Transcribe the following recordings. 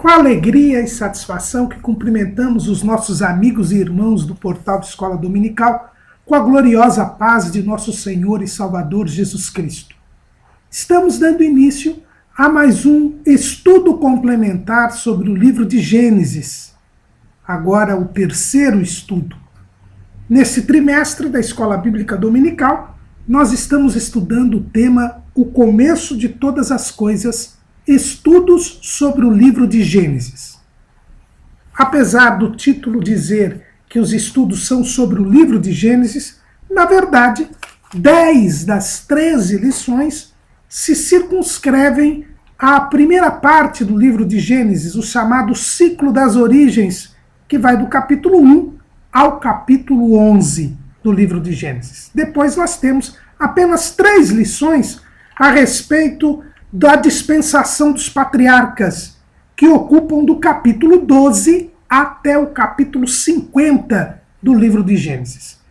Com alegria e satisfação que cumprimentamos os nossos amigos e irmãos do portal de Escola Dominical, com a gloriosa paz de nosso Senhor e Salvador Jesus Cristo. Estamos dando início a mais um estudo complementar sobre o livro de Gênesis. Agora o terceiro estudo. Nesse trimestre da Escola Bíblica Dominical, nós estamos estudando o tema O Começo de Todas as Coisas, estudos sobre o livro de Gênesis. Apesar do título dizer que os estudos são sobre o livro de Gênesis, na verdade, 10 das 13 lições se circunscrevem à primeira parte do livro de Gênesis, o chamado ciclo das origens, que vai do capítulo 1 ao capítulo 11 do livro de Gênesis. Depois nós temos apenas 3 lições a respeito da dispensação dos patriarcas, que ocupam do capítulo 12 até o capítulo 50 do livro de Gênesis.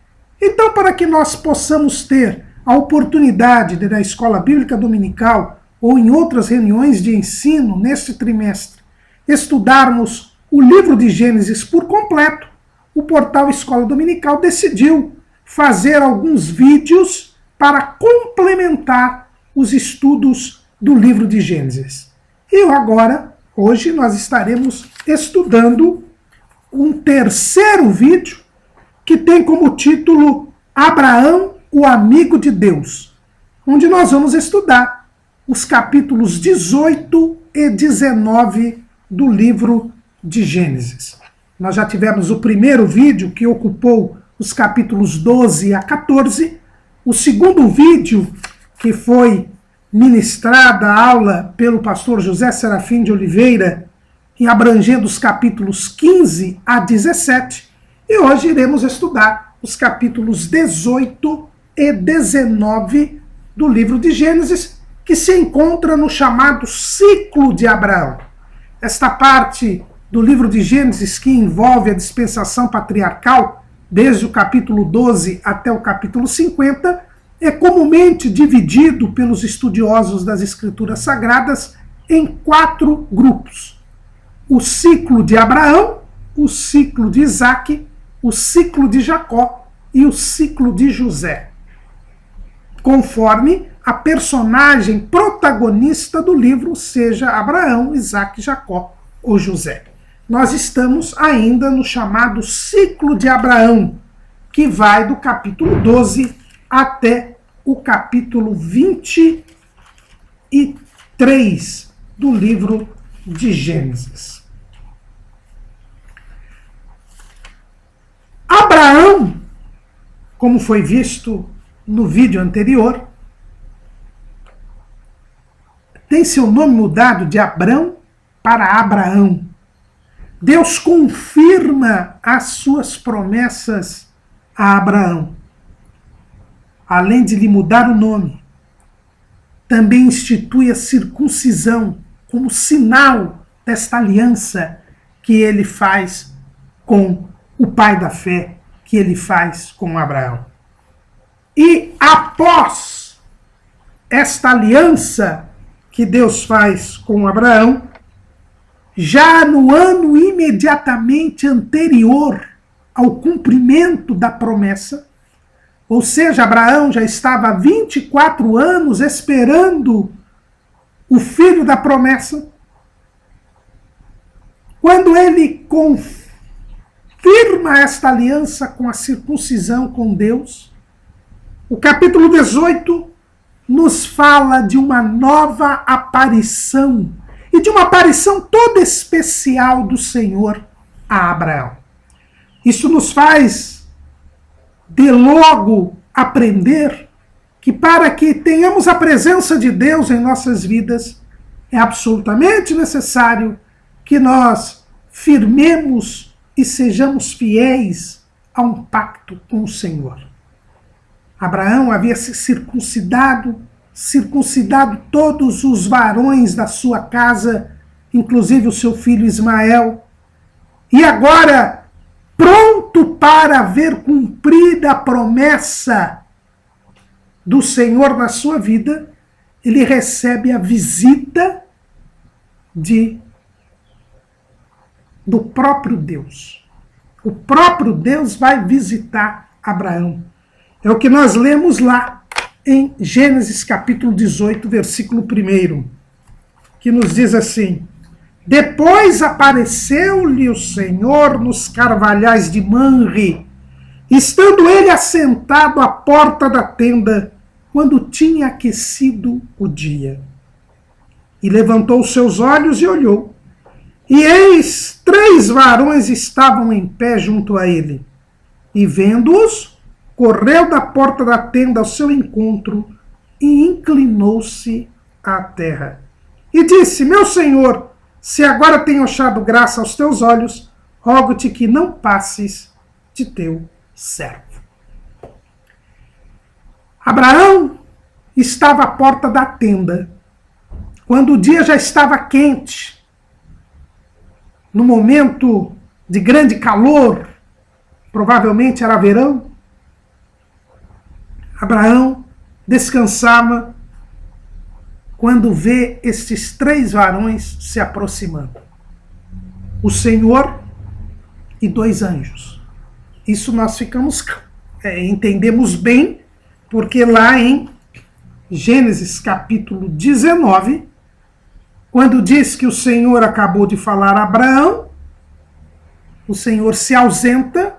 Então, para que nós possamos ter a oportunidade de, na Escola Bíblica Dominical ou em outras reuniões de ensino neste trimestre, estudarmos o livro de Gênesis por completo, o portal Escola Dominical decidiu fazer alguns vídeos para complementar os estudos do livro de Gênesis. E agora, hoje, nós estaremos estudando um terceiro vídeo que tem como título Abraão, o amigo de Deus, onde nós vamos estudar os capítulos 18 e 19 do livro de Gênesis. Nós já tivemos o primeiro vídeo que ocupou os capítulos 12 a 14, o segundo vídeo que foi ministrada a aula pelo pastor José Serafim de Oliveira, em abrangendo os capítulos 15 a 17, e hoje iremos estudar os capítulos 18 e 19 do livro de Gênesis, que se encontra no chamado ciclo de Abraão. Esta parte do livro de Gênesis que envolve a dispensação patriarcal, desde o capítulo 12 até o capítulo 50, é comumente dividido pelos estudiosos das Escrituras Sagradas em 4 grupos. O ciclo de Abraão, o ciclo de Isaque, o ciclo de Jacó e o ciclo de José, conforme a personagem protagonista do livro seja Abraão, Isaque, Jacó ou José. Nós estamos ainda no chamado ciclo de Abraão, que vai do capítulo 12 até o capítulo 23 do livro de Gênesis. Abraão, como foi visto no vídeo anterior, tem seu nome mudado de Abrão para Abraão. Deus confirma as suas promessas a Abraão. Além de lhe mudar o nome, também institui a circuncisão como sinal desta aliança que ele faz com o pai da fé, que ele faz com Abraão. E após esta aliança que Deus faz com Abraão, já no ano imediatamente anterior ao cumprimento da promessa, ou seja, Abraão já estava há 24 anos esperando o filho da promessa. Quando ele confirma esta aliança com a circuncisão com Deus, o capítulo 18 nos fala de uma nova aparição, e de uma aparição toda especial do Senhor a Abraão. Isso nos faz de logo aprender que para que tenhamos a presença de Deus em nossas vidas, é absolutamente necessário que nós firmemos e sejamos fiéis a um pacto com o Senhor. Abraão havia se circuncidado todos os varões da sua casa, inclusive o seu filho Ismael, e agora, pronto para ver cumprida a promessa do Senhor na sua vida, ele recebe a visita de do próprio Deus. O próprio Deus vai visitar Abraão. É o que nós lemos lá em Gênesis capítulo 18, versículo 1, que nos diz assim: depois apareceu-lhe o Senhor nos carvalhais de Manre, estando ele assentado à porta da tenda, quando tinha aquecido o dia. E levantou os seus olhos e olhou. E eis, 3 varões estavam em pé junto a ele. E vendo-os, correu da porta da tenda ao seu encontro e inclinou-se à terra. E disse: meu senhor, se agora tenho achado graça aos teus olhos, rogo-te que não passes de teu servo. Abraão estava à porta da tenda, quando o dia já estava quente, no momento de grande calor, provavelmente era verão. Abraão descansava quando vê estes 3 varões se aproximando. O Senhor e 2 anjos. Isso nós entendemos bem, porque lá em Gênesis capítulo 19, quando diz que o Senhor acabou de falar a Abraão, o Senhor se ausenta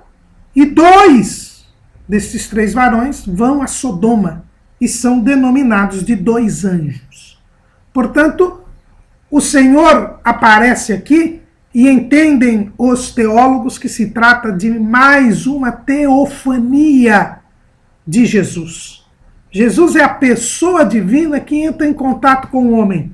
e 2 desses 3 varões vão a Sodoma e são denominados de 2 anjos. Portanto, o Senhor aparece aqui e entendem os teólogos que se trata de mais uma teofania de Jesus. Jesus é a pessoa divina que entra em contato com o homem.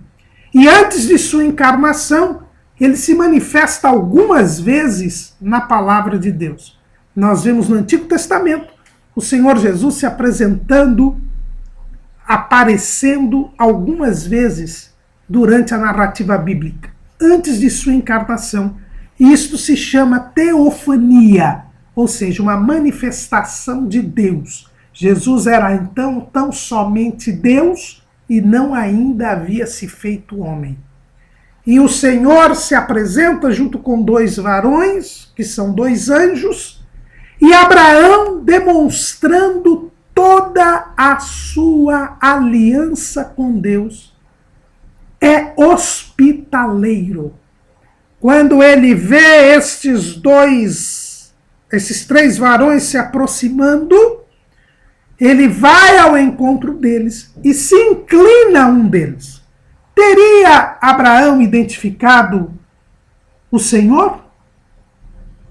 E antes de sua encarnação, ele se manifesta algumas vezes na palavra de Deus. Nós vemos no Antigo Testamento o Senhor Jesus se apresentando, aparecendo algumas vezes durante a narrativa bíblica, antes de sua encarnação. E isto se chama teofania, ou seja, uma manifestação de Deus. Jesus era então tão somente Deus e não ainda havia se feito homem. E o Senhor se apresenta junto com 2 varões, que são 2 anjos, e Abraão, demonstrando toda a sua aliança com Deus, é hospitaleiro. Quando ele vê esses 3 varões se aproximando, ele vai ao encontro deles e se inclina a um deles. Teria Abraão identificado o Senhor?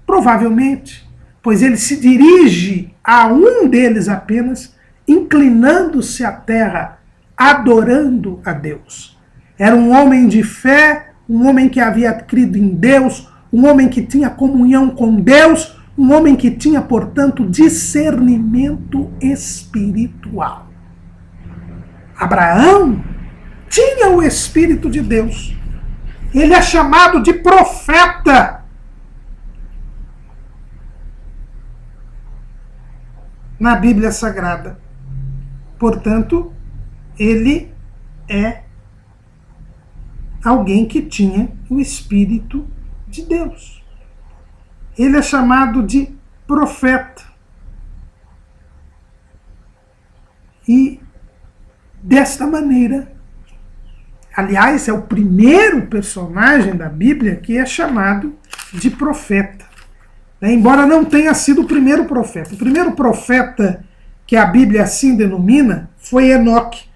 Provavelmente, pois ele se dirige a um deles apenas, inclinando-se à terra, adorando a Deus. Era um homem de fé, um homem que havia crido em Deus, um homem que tinha comunhão com Deus, um homem que tinha, portanto, discernimento espiritual. Abraão tinha o Espírito de Deus. Ele é chamado de profeta. Na Bíblia Sagrada. Portanto, ele é alguém que tinha o Espírito de Deus. Ele é chamado de profeta. E desta maneira, aliás, é o primeiro personagem da Bíblia que é chamado de profeta. Embora não tenha sido o primeiro profeta. O primeiro profeta que a Bíblia assim denomina foi Enoque,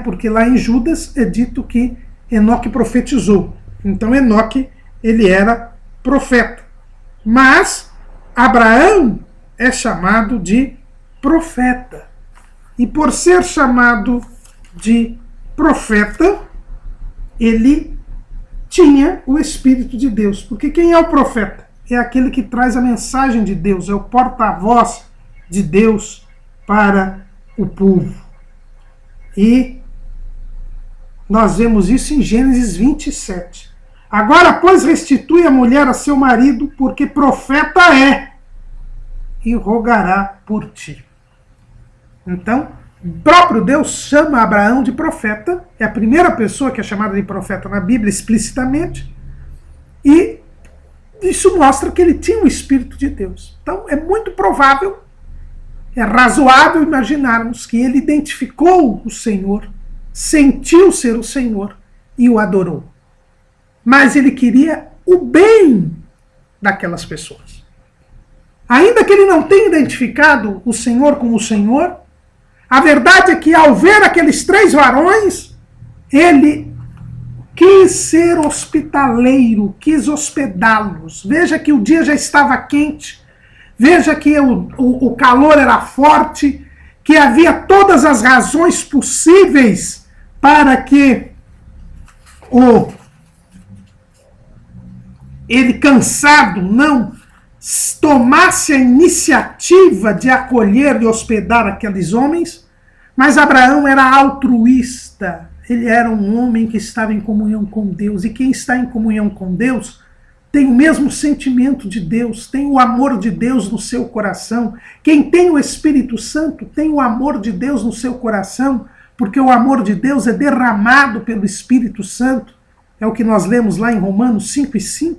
porque lá em Judas é dito que Enoque profetizou. Então Enoque, ele era profeta. Mas Abraão é chamado de profeta. E por ser chamado de profeta, ele tinha o Espírito de Deus. Porque quem é o profeta? É aquele que traz a mensagem de Deus, é o porta-voz de Deus para o povo. E nós vemos isso em Gênesis 27. Agora, pois, restitui a mulher a seu marido, porque profeta é, e rogará por ti. Então, o próprio Deus chama Abraão de profeta, é a primeira pessoa que é chamada de profeta na Bíblia explicitamente, e isso mostra que ele tinha o Espírito de Deus. Então é muito provável, é razoável imaginarmos que ele identificou o Senhor, sentiu ser o Senhor e o adorou. Mas ele queria o bem daquelas pessoas. Ainda que ele não tenha identificado o Senhor como o Senhor, a verdade é que ao ver aqueles 3 varões, ele quis ser hospitaleiro, quis hospedá-los. Veja que o dia já estava quente, veja que o calor era forte, que havia todas as razões possíveis para que ele, cansado, não tomasse a iniciativa de acolher e hospedar aqueles homens, mas Abraão era altruísta. Ele era um homem que estava em comunhão com Deus, e quem está em comunhão com Deus tem o mesmo sentimento de Deus, tem o amor de Deus no seu coração. Quem tem o Espírito Santo tem o amor de Deus no seu coração, porque o amor de Deus é derramado pelo Espírito Santo. É o que nós lemos lá em Romanos 5:5.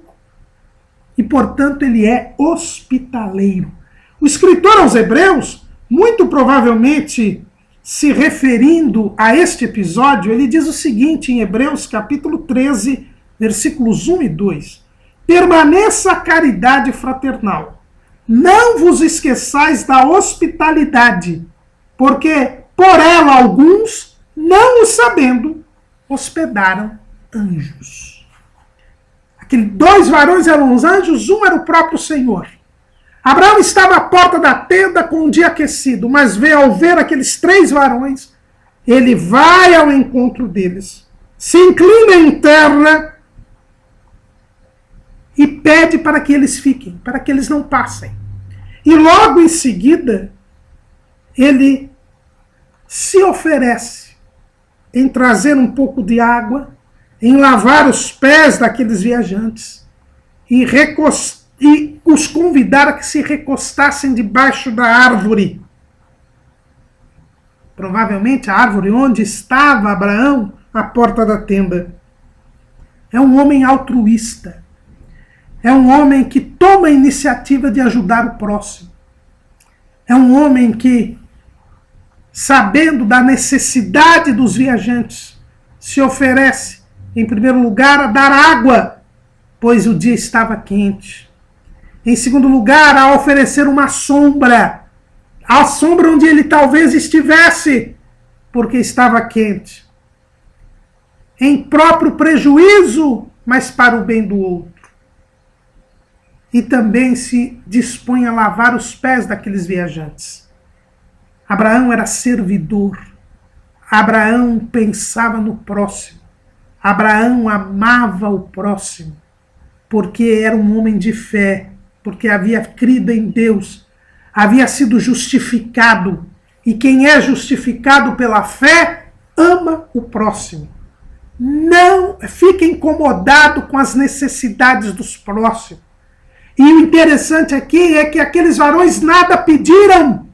E, portanto, ele é hospitaleiro. O escritor aos Hebreus, muito provavelmente se referindo a este episódio, ele diz o seguinte em Hebreus capítulo 13, versículos 1 e 2. Permaneça a caridade fraternal. Não vos esqueçais da hospitalidade, porque por ela alguns, não o sabendo, hospedaram anjos. Aqueles 2 varões eram os anjos, um era o próprio Senhor. Abraão estava à porta da tenda com um dia aquecido, mas ao ver aqueles 3 varões, ele vai ao encontro deles, se inclina em terra e pede para que eles fiquem, para que eles não passem. E logo em seguida, ele se oferece em trazer um pouco de água, em lavar os pés daqueles viajantes e os convidar a que se recostassem debaixo da árvore. Provavelmente a árvore onde estava Abraão, à porta da tenda. É um homem altruísta. É um homem que toma a iniciativa de ajudar o próximo. É um homem que, sabendo da necessidade dos viajantes, se oferece, em primeiro lugar, a dar água, pois o dia estava quente. Em segundo lugar, a oferecer uma sombra, a sombra onde ele talvez estivesse, porque estava quente. Em próprio prejuízo, mas para o bem do outro. E também se dispõe a lavar os pés daqueles viajantes. Abraão era servidor. Abraão pensava no próximo. Abraão amava o próximo, porque era um homem de fé, porque havia crido em Deus, havia sido justificado. E quem é justificado pela fé, ama o próximo. Não fica incomodado com as necessidades dos próximos. E o interessante aqui é que aqueles varões nada pediram.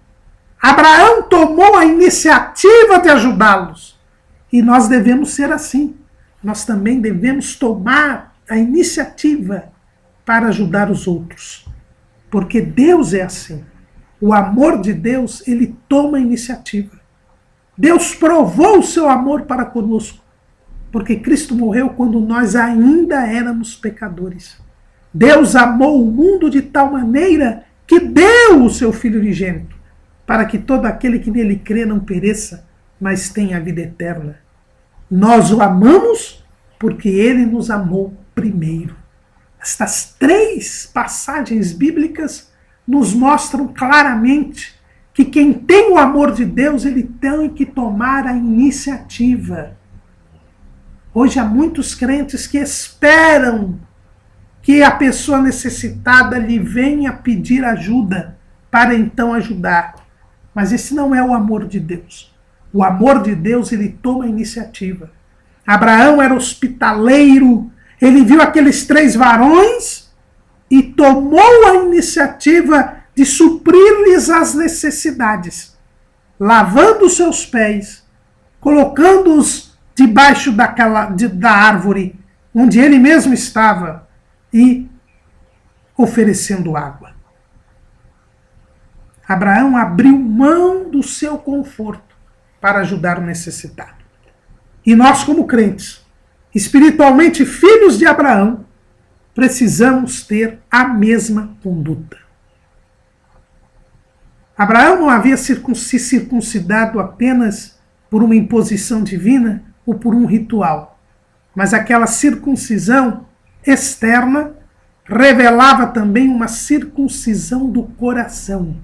Abraão tomou a iniciativa de ajudá-los. E nós devemos ser assim. Nós também devemos tomar a iniciativa para ajudar os outros. Porque Deus é assim. O amor de Deus, ele toma a iniciativa. Deus provou o seu amor para conosco. Porque Cristo morreu quando nós ainda éramos pecadores. Deus amou o mundo de tal maneira que deu o seu Filho unigênito, para que todo aquele que nele crê não pereça, mas tenha a vida eterna. Nós o amamos porque ele nos amou primeiro. Estas 3 passagens bíblicas nos mostram claramente que quem tem o amor de Deus, ele tem que tomar a iniciativa. Hoje há muitos crentes que esperam que a pessoa necessitada lhe venha pedir ajuda para então ajudar. Mas esse não é o amor de Deus. O amor de Deus, ele toma a iniciativa. Abraão era hospitaleiro, ele viu aqueles 3 varões e tomou a iniciativa de suprir-lhes as necessidades, lavando os seus pés, colocando-os debaixo da árvore onde ele mesmo estava e oferecendo água. Abraão abriu mão do seu conforto para ajudar o necessitado. E nós, como crentes, espiritualmente filhos de Abraão, precisamos ter a mesma conduta. Abraão não havia se circuncidado apenas por uma imposição divina ou por um ritual, mas aquela circuncisão externa revelava também uma circuncisão do coração.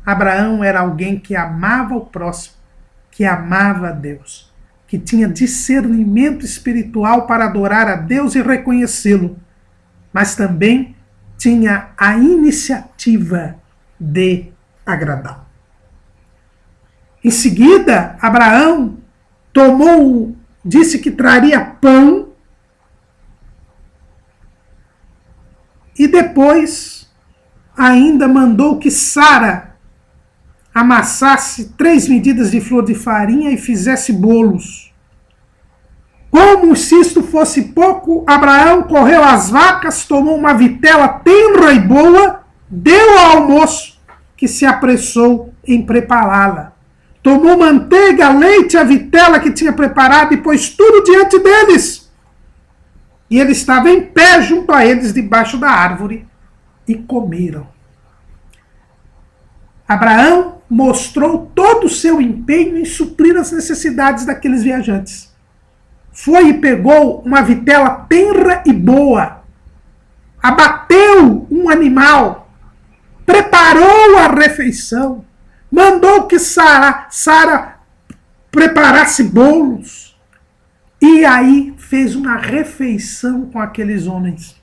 Abraão era alguém que amava o próximo, que amava a Deus, que tinha discernimento espiritual para adorar a Deus e reconhecê-lo, mas também tinha a iniciativa de agradá-lo. Em seguida, Abraão disse que traria pão e depois ainda mandou que Sara amassasse 3 medidas de flor de farinha e fizesse bolos. Como se isto fosse pouco, Abraão correu às vacas, tomou uma vitela tenra e boa, deu ao almoço, que se apressou em prepará-la. Tomou manteiga, leite, a vitela que tinha preparado e pôs tudo diante deles. E ele estava em pé junto a eles, debaixo da árvore, e comeram. Abraão mostrou todo o seu empenho em suprir as necessidades daqueles viajantes. Foi e pegou uma vitela tenra e boa, abateu um animal, preparou a refeição, mandou que Sara preparasse bolos, e aí fez uma refeição com aqueles homens.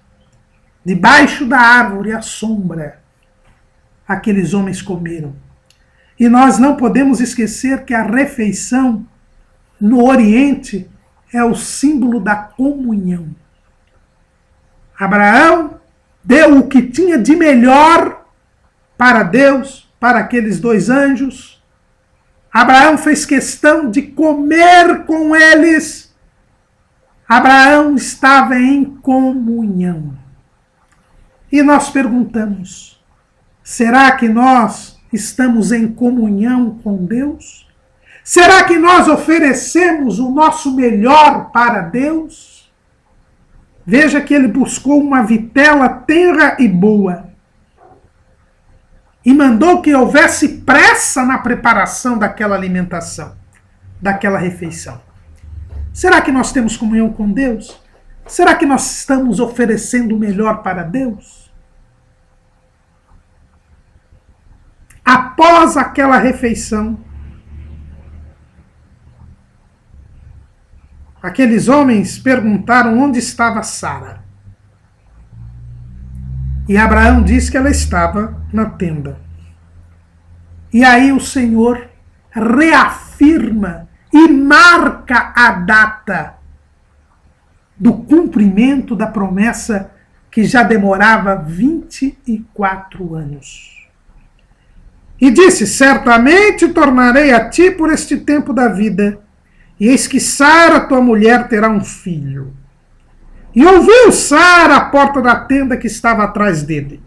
Debaixo da árvore, à sombra, aqueles homens comeram. E nós não podemos esquecer que a refeição no Oriente é o símbolo da comunhão. Abraão deu o que tinha de melhor para Deus, para aqueles 2 anjos. Abraão fez questão de comer com eles. Abraão estava em comunhão. E nós perguntamos, será que nós estamos em comunhão com Deus? Será que nós oferecemos o nosso melhor para Deus? Veja que ele buscou uma vitela tenra e boa e mandou que houvesse pressa na preparação daquela alimentação, daquela refeição. Será que nós temos comunhão com Deus? Será que nós estamos oferecendo o melhor para Deus? Após aquela refeição, aqueles homens perguntaram onde estava Sara. E Abraão disse que ela estava na tenda. E aí o Senhor reafirma e marca a data do cumprimento da promessa que já demorava 24 anos. E disse, certamente tornarei a ti por este tempo da vida, e eis que Sara, tua mulher, terá um filho. E ouviu Sara a porta da tenda que estava atrás dele.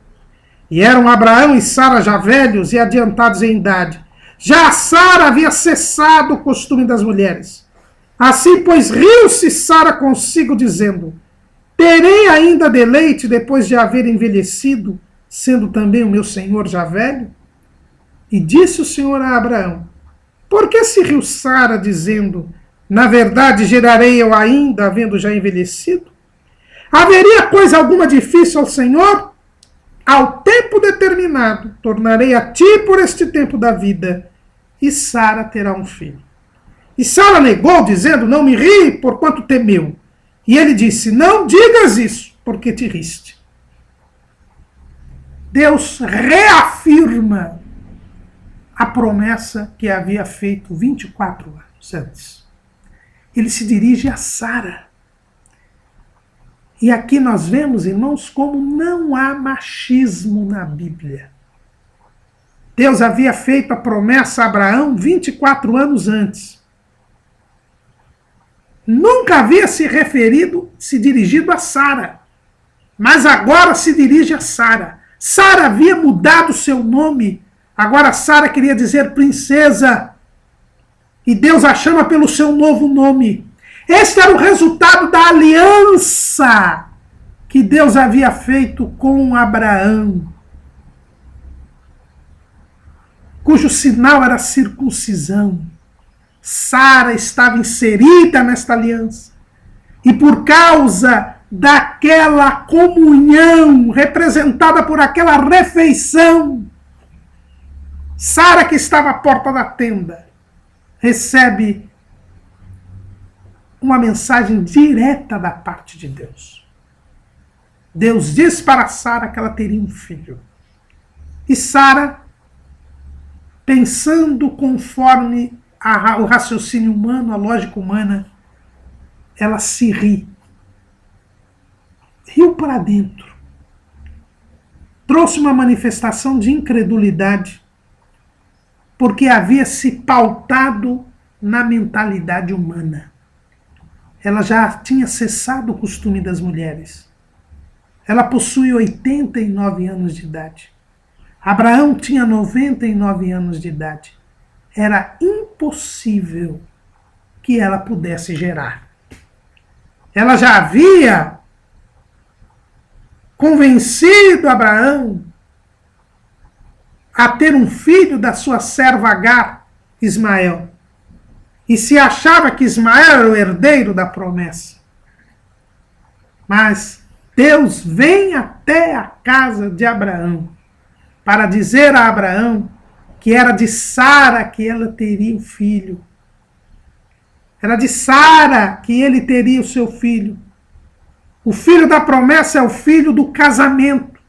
E eram Abraão e Sara já velhos e adiantados em idade. Já Sara havia cessado o costume das mulheres. Assim, pois, riu-se Sara consigo, dizendo, terei ainda deleite depois de haver envelhecido, sendo também o meu senhor já velho? E disse o Senhor a Abraão, por que se riu Sara, dizendo, na verdade gerarei eu ainda, havendo já envelhecido? Haveria coisa alguma difícil ao Senhor? Ao tempo determinado, tornarei a ti por este tempo da vida, e Sara terá um filho. E Sara negou, dizendo, não me ri, porquanto temeu. E ele disse, não digas isso, porque te riste. Deus reafirma a promessa que havia feito 24 anos antes. Ele se dirige a Sara. E aqui nós vemos, irmãos, como não há machismo na Bíblia. Deus havia feito a promessa a Abraão 24 anos antes. Nunca havia se dirigido a Sara. Mas agora se dirige a Sara. Sara havia mudado seu nome. Agora Sara queria dizer princesa. E Deus a chama pelo seu novo nome. Este era o resultado da aliança que Deus havia feito com Abraão, cujo sinal era a circuncisão. Sara estava inserida nesta aliança. E por causa daquela comunhão representada por aquela refeição, Sara, que estava à porta da tenda, recebe uma mensagem direta da parte de Deus. Deus diz para Sara que ela teria um filho. E Sara, pensando conforme o raciocínio humano, a lógica humana, ela se ri. Riu para dentro. Trouxe uma manifestação de incredulidade, porque havia se pautado na mentalidade humana. Ela já tinha cessado o costume das mulheres. Ela possui 89 anos de idade. Abraão tinha 99 anos de idade. Era impossível que ela pudesse gerar. Ela já havia convencido Abraão a ter um filho da sua serva Agar, Ismael. E se achava que Ismael era o herdeiro da promessa. Mas Deus vem até a casa de Abraão para dizer a Abraão que era de Sara que ela teria um filho. Era de Sara que ele teria o seu filho. O filho da promessa é o filho do casamento.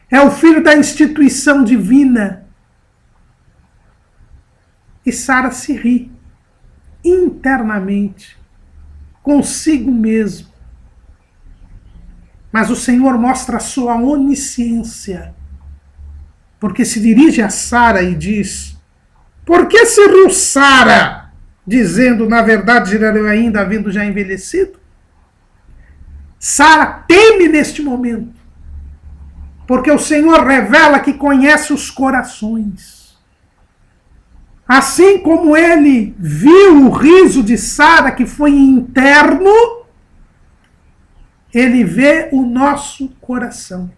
É o filho da instituição divina. E Sara se ri internamente, consigo mesmo. Mas o Senhor mostra a sua onisciência, porque se dirige a Sara e diz: por que se riu Sara? Dizendo, na verdade, gerarei ainda, havendo já envelhecido. Sara teme neste momento, porque o Senhor revela que conhece os corações. Assim como ele viu o riso de Sara, que foi interno, ele vê o nosso coração.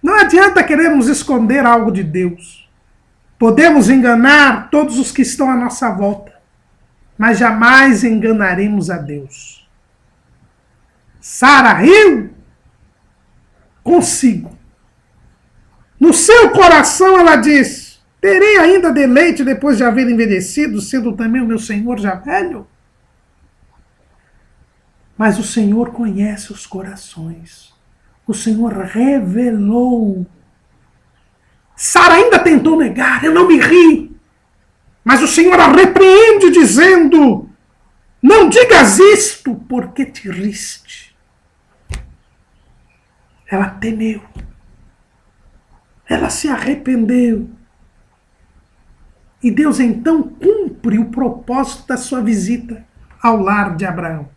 Não adianta querermos esconder algo de Deus. Podemos enganar todos os que estão à nossa volta, mas jamais enganaremos a Deus. Sara riu consigo. No seu coração ela diz: terei ainda deleite depois de haver envelhecido, sendo também o meu Senhor já velho? Mas o Senhor conhece os corações. O Senhor revelou. Sara ainda tentou negar: eu não me ri. Mas o Senhor a repreende dizendo: não digas isto, porque te riste. Ela temeu. Ela se arrependeu. E Deus então cumpre o propósito da sua visita ao lar de Abraão.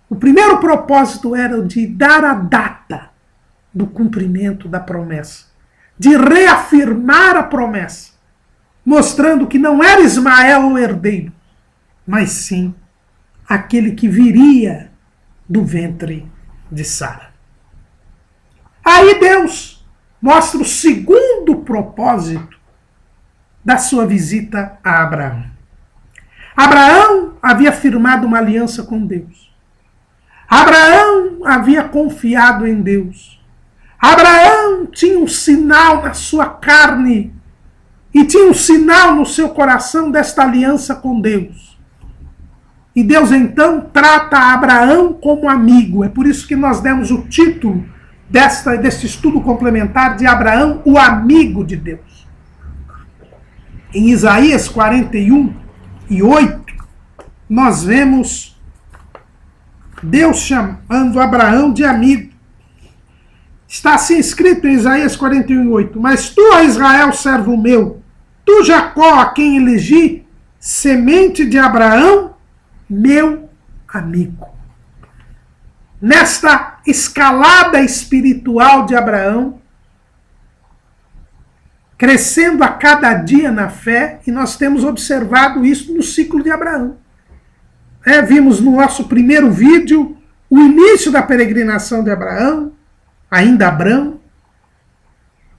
O primeiro propósito era o de dar a data do cumprimento da promessa, de reafirmar a promessa, mostrando que não era Ismael o herdeiro, mas sim aquele que viria do ventre de Sara. Aí Deus mostra o segundo propósito da sua visita a Abraão. Abraão havia firmado uma aliança com Deus. Abraão havia confiado em Deus. Abraão tinha um sinal na sua carne e tinha um sinal no seu coração desta aliança com Deus. E Deus então trata Abraão como amigo. É por isso que nós demos o título deste estudo complementar de Abraão, o amigo de Deus. Em Isaías 41:8, nós vemos Deus chamando Abraão de amigo. Está assim escrito em Isaías 41:8: mas tu, ó Israel, servo meu, tu, Jacó, a quem elegi, semente de Abraão, meu amigo. nesta escalada espiritual de Abraão, crescendo a cada dia na fé, e nós temos observado isso no ciclo de Abraão. Vimos no nosso primeiro vídeo o início da peregrinação de Abraão, ainda Abrão.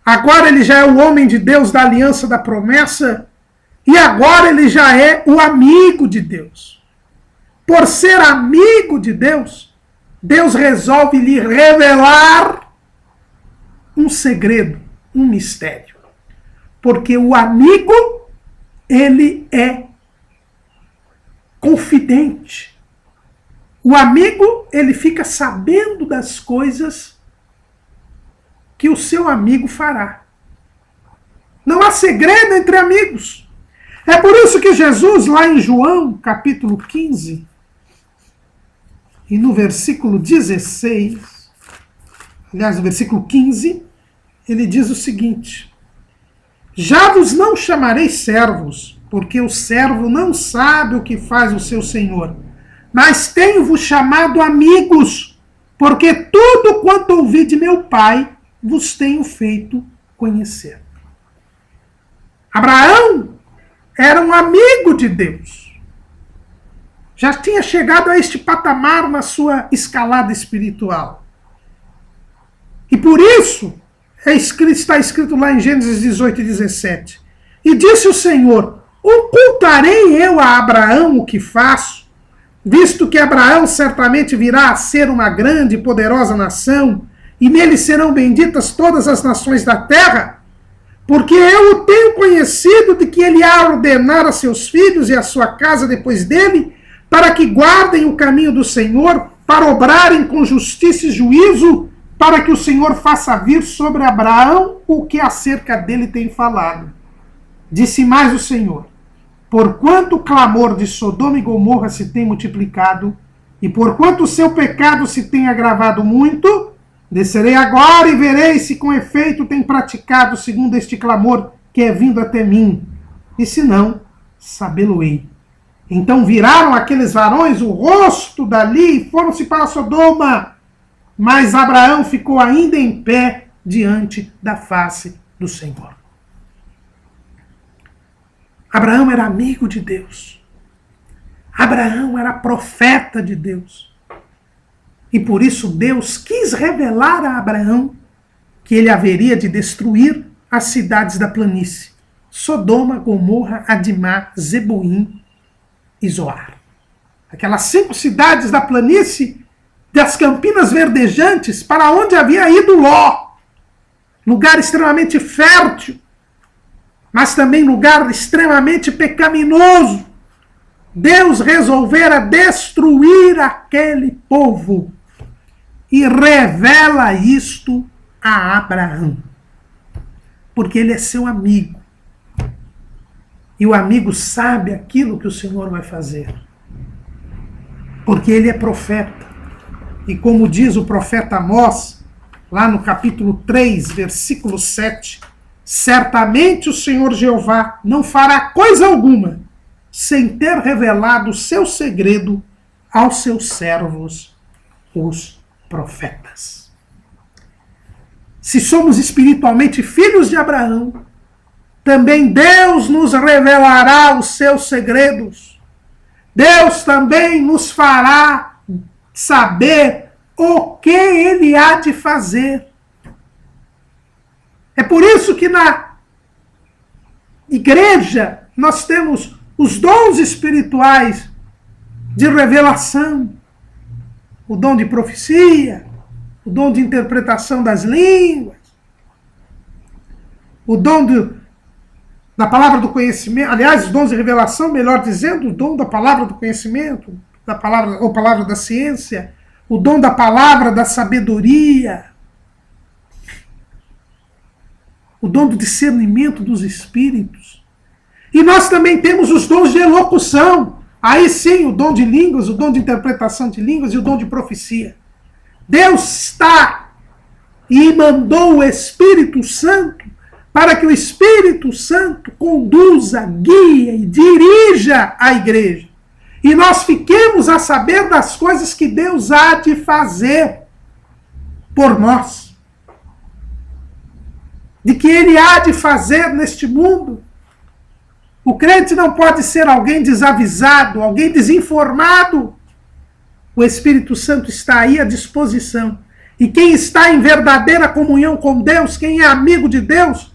Agora ele já é o homem de Deus da aliança da promessa, e agora ele já é o amigo de Deus. Por ser amigo de Deus, Deus resolve lhe revelar um segredo, um mistério. Porque o amigo, ele é confidente. O amigo, ele fica sabendo das coisas que o seu amigo fará. Não há segredo entre amigos. É por isso que Jesus, lá em João, capítulo 15, e no versículo 16, aliás, no versículo 15, ele diz o seguinte: já vos não chamarei servos, porque o servo não sabe o que faz o seu senhor, mas tenho-vos chamado amigos, porque tudo quanto ouvi de meu Pai vos tenho feito conhecer. Abraão era um amigo de Deus. Já tinha chegado a este patamar na sua escalada espiritual. E por isso, está escrito lá em Gênesis 18 e 17. E disse o Senhor: ocultarei eu a Abraão o que faço, visto que Abraão certamente virá a ser uma grande e poderosa nação, e nele serão benditas todas as nações da terra? Porque eu o tenho conhecido de que ele há ordenar a seus filhos e a sua casa depois dele, para que guardem o caminho do Senhor, para obrarem com justiça e juízo, para que o Senhor faça vir sobre Abraão o que acerca dele tem falado. Disse mais o Senhor: porquanto o clamor de Sodoma e Gomorra se tem multiplicado, e porquanto o seu pecado se tem agravado muito, descerei agora e verei se com efeito tem praticado segundo este clamor que é vindo até mim, e se não, sabê-lo-ei. Então viraram aqueles varões o rosto dali e foram-se para Sodoma, mas Abraão ficou ainda em pé diante da face do Senhor. Abraão era amigo de Deus. Abraão era profeta de Deus. E por isso Deus quis revelar a Abraão que ele haveria de destruir as cidades da planície: Sodoma, Gomorra, Adimá, Zeboim e Zoar. Aquelas 5 cidades da planície, das campinas verdejantes, para onde havia ido Ló. Lugar extremamente fértil, mas também lugar extremamente pecaminoso. Deus resolvera destruir aquele povo e revela isto a Abraão, porque ele é seu amigo. E o amigo sabe aquilo que o Senhor vai fazer, porque ele é profeta. E como diz o profeta Amós, lá no capítulo 3, versículo 7, certamente o Senhor Jeová não fará coisa alguma sem ter revelado o seu segredo aos seus servos, os profetas. Se somos espiritualmente filhos de Abraão, também Deus nos revelará os seus segredos. Deus também nos fará saber o que ele há de fazer. É por isso que na igreja nós temos os dons espirituais de revelação, o dom de profecia, o dom de interpretação das línguas, o dom da palavra do conhecimento, aliás, os dons de revelação, melhor dizendo, o dom da palavra do conhecimento, da palavra, ou palavra da ciência, o dom da palavra da sabedoria, o dom do discernimento dos espíritos. E nós também temos os dons de elocução. Aí sim, o dom de línguas, o dom de interpretação de línguas e o dom de profecia. Deus está e mandou o Espírito Santo para que o Espírito Santo conduza, guie e dirija a igreja. e nós fiquemos a saber das coisas que Deus há de fazer por nós, de que Ele há de fazer neste mundo. O crente não pode ser alguém desavisado, alguém desinformado. O Espírito Santo está aí à disposição. E quem está em verdadeira comunhão com Deus, quem é amigo de Deus,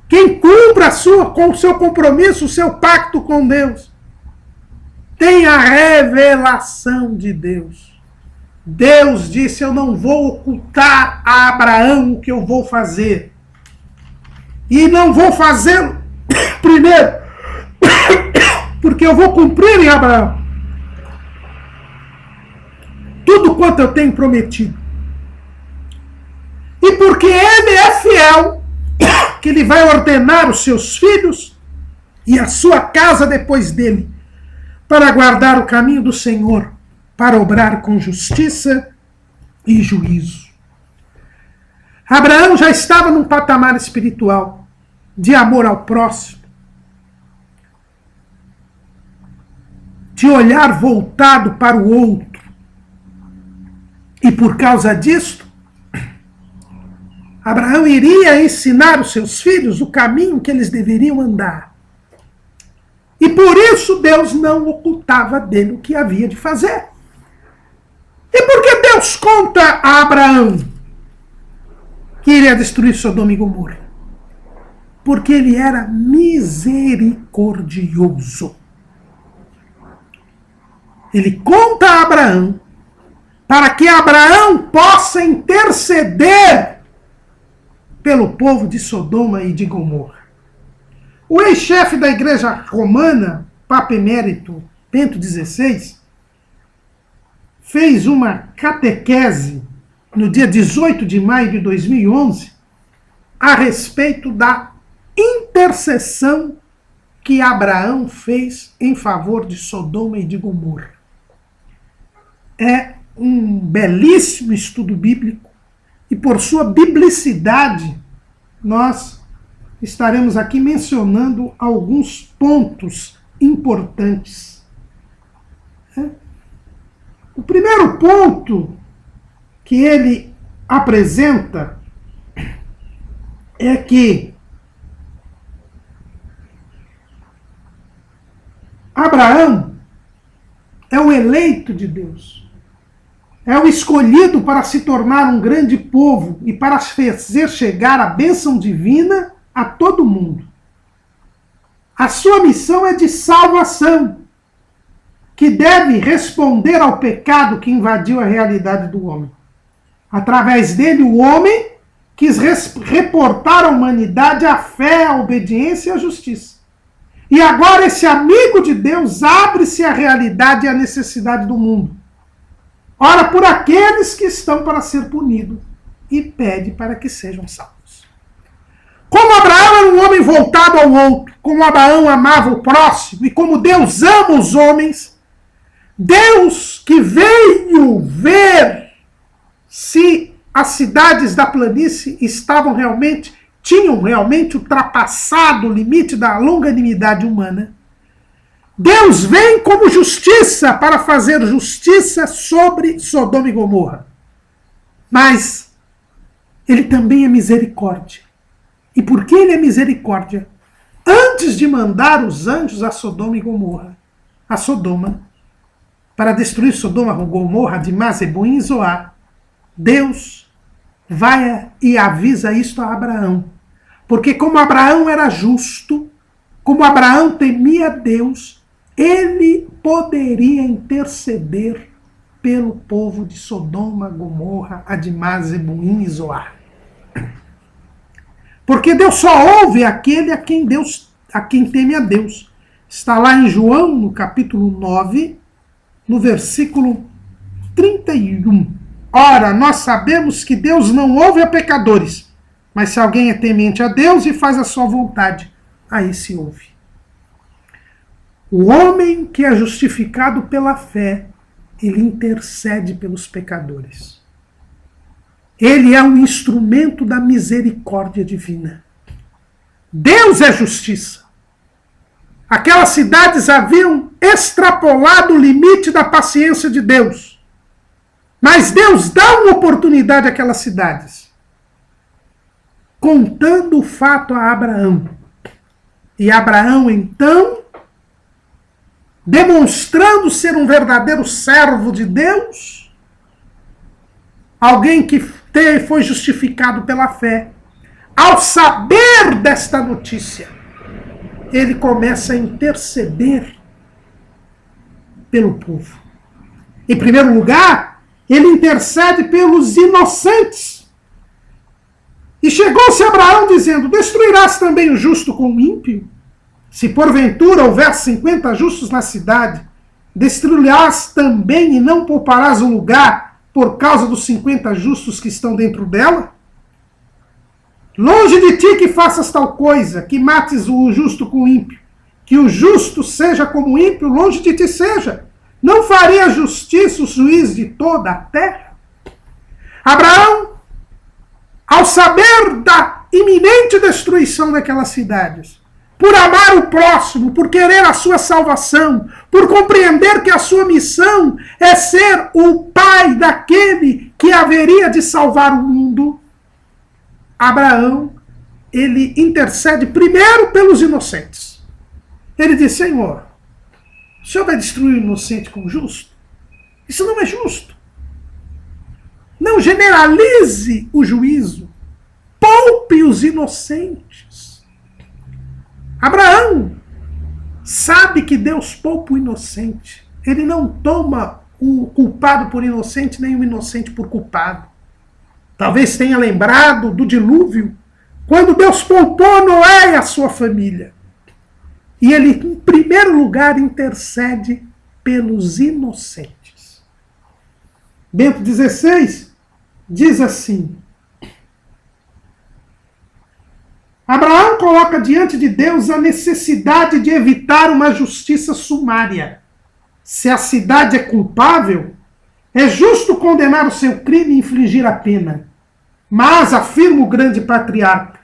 quem cumpre com o seu compromisso, o seu pacto com Deus, tem a revelação de Deus. Deus disse: eu não vou ocultar a Abraão o que eu vou fazer. E não vou fazê-lo primeiro, porque eu vou cumprir em Abraão tudo quanto eu tenho prometido. E porque Ele é fiel, que Ele vai ordenar os seus filhos e a sua casa depois dele, para guardar o caminho do Senhor, para obrar com justiça e juízo. Abraão já estava num patamar espiritual de amor ao próximo, de olhar voltado para o outro. E por causa disto, Abraão iria ensinar os seus filhos o caminho que eles deveriam andar. E por isso Deus não ocultava dele o que havia de fazer. E por que Deus conta a Abraão que iria destruir Sodoma e Gomorra? Porque ele era misericordioso. Ele conta a Abraão para que Abraão possa interceder pelo povo de Sodoma e de Gomorra. O ex-chefe da igreja romana, Papa Emérito Bento XVI, fez uma catequese no dia 18 de maio de 2011 a respeito da intercessão que Abraão fez em favor de Sodoma e de Gomorra. É um belíssimo estudo bíblico e por sua biblicidade nós estaremos aqui mencionando alguns pontos importantes. O primeiro ponto que ele apresenta é que Abraão é o eleito de Deus. É o escolhido para se tornar um grande povo e para fazer chegar a bênção divina a todo mundo. A sua missão é de salvação, que deve responder ao pecado que invadiu a realidade do homem. Através dele, o homem quis reportar à humanidade a fé, a obediência e a justiça. E agora esse amigo de Deus abre-se à realidade e à necessidade do mundo. Ora por aqueles que estão para ser punidos e pede para que sejam salvos. Como Abraão era um homem voltado ao outro, como Abraão amava o próximo e como Deus ama os homens, Deus que veio ver se as cidades da planície tinham realmente ultrapassado o limite da longanimidade humana, Deus vem como justiça para fazer justiça sobre Sodoma e Gomorra. Mas ele também é misericórdia. E por que ele é misericórdia? Antes de mandar os anjos a Sodoma e Gomorra, a Sodoma, para destruir Sodoma e Gomorra, Adimá, Zeboim e Zoar, Deus vai e avisa isto a Abraão. Porque como Abraão era justo, como Abraão temia Deus, ele poderia interceder pelo povo de Sodoma, Gomorra, Adimá, Zeboim e Zoar. Porque Deus só ouve aquele a quem teme a Deus. Está lá em João, no capítulo 9, no versículo 31. Ora, nós sabemos que Deus não ouve a pecadores, mas se alguém é temente a Deus e faz a sua vontade, aí se ouve. O homem que é justificado pela fé, ele intercede pelos pecadores. Ele é um instrumento da misericórdia divina. Deus é justiça. Aquelas cidades haviam extrapolado o limite da paciência de Deus. Mas Deus dá uma oportunidade àquelas cidades, contando o fato a Abraão. E Abraão, então, demonstrando ser um verdadeiro servo de Deus, alguém que foi justificado pela fé, ao saber desta notícia, ele começa a interceder pelo povo. Em primeiro lugar, ele intercede pelos inocentes. E chegou-se Abraão dizendo: destruirás também o justo com o ímpio? Se porventura houver 50 justos na cidade, destruirás também e não pouparás o lugar por causa dos 50 justos que estão dentro dela? Longe de ti que faças tal coisa, que mates o justo com o ímpio. Que o justo seja como o ímpio, longe de ti seja. Não faria justiça o juiz de toda a terra? Abraão, ao saber da iminente destruição daquelas cidades, por amar o próximo, por querer a sua salvação, por compreender que a sua missão é ser o pai daquele que haveria de salvar o mundo, Abraão, ele intercede primeiro pelos inocentes. Ele diz: Senhor, o Senhor vai destruir o inocente com o justo? Isso não é justo. Não generalize o juízo. Poupe os inocentes. Abraão sabe que Deus poupa o inocente. Ele não toma o culpado por inocente, nem o inocente por culpado. Talvez tenha lembrado do dilúvio, quando Deus poupou Noé e a sua família. E ele, em primeiro lugar, intercede pelos inocentes. Bento XVI diz assim: Abraão coloca diante de Deus a necessidade de evitar uma justiça sumária. Se a cidade é culpável, é justo condenar o seu crime e infligir a pena. Mas, afirma o grande patriarca,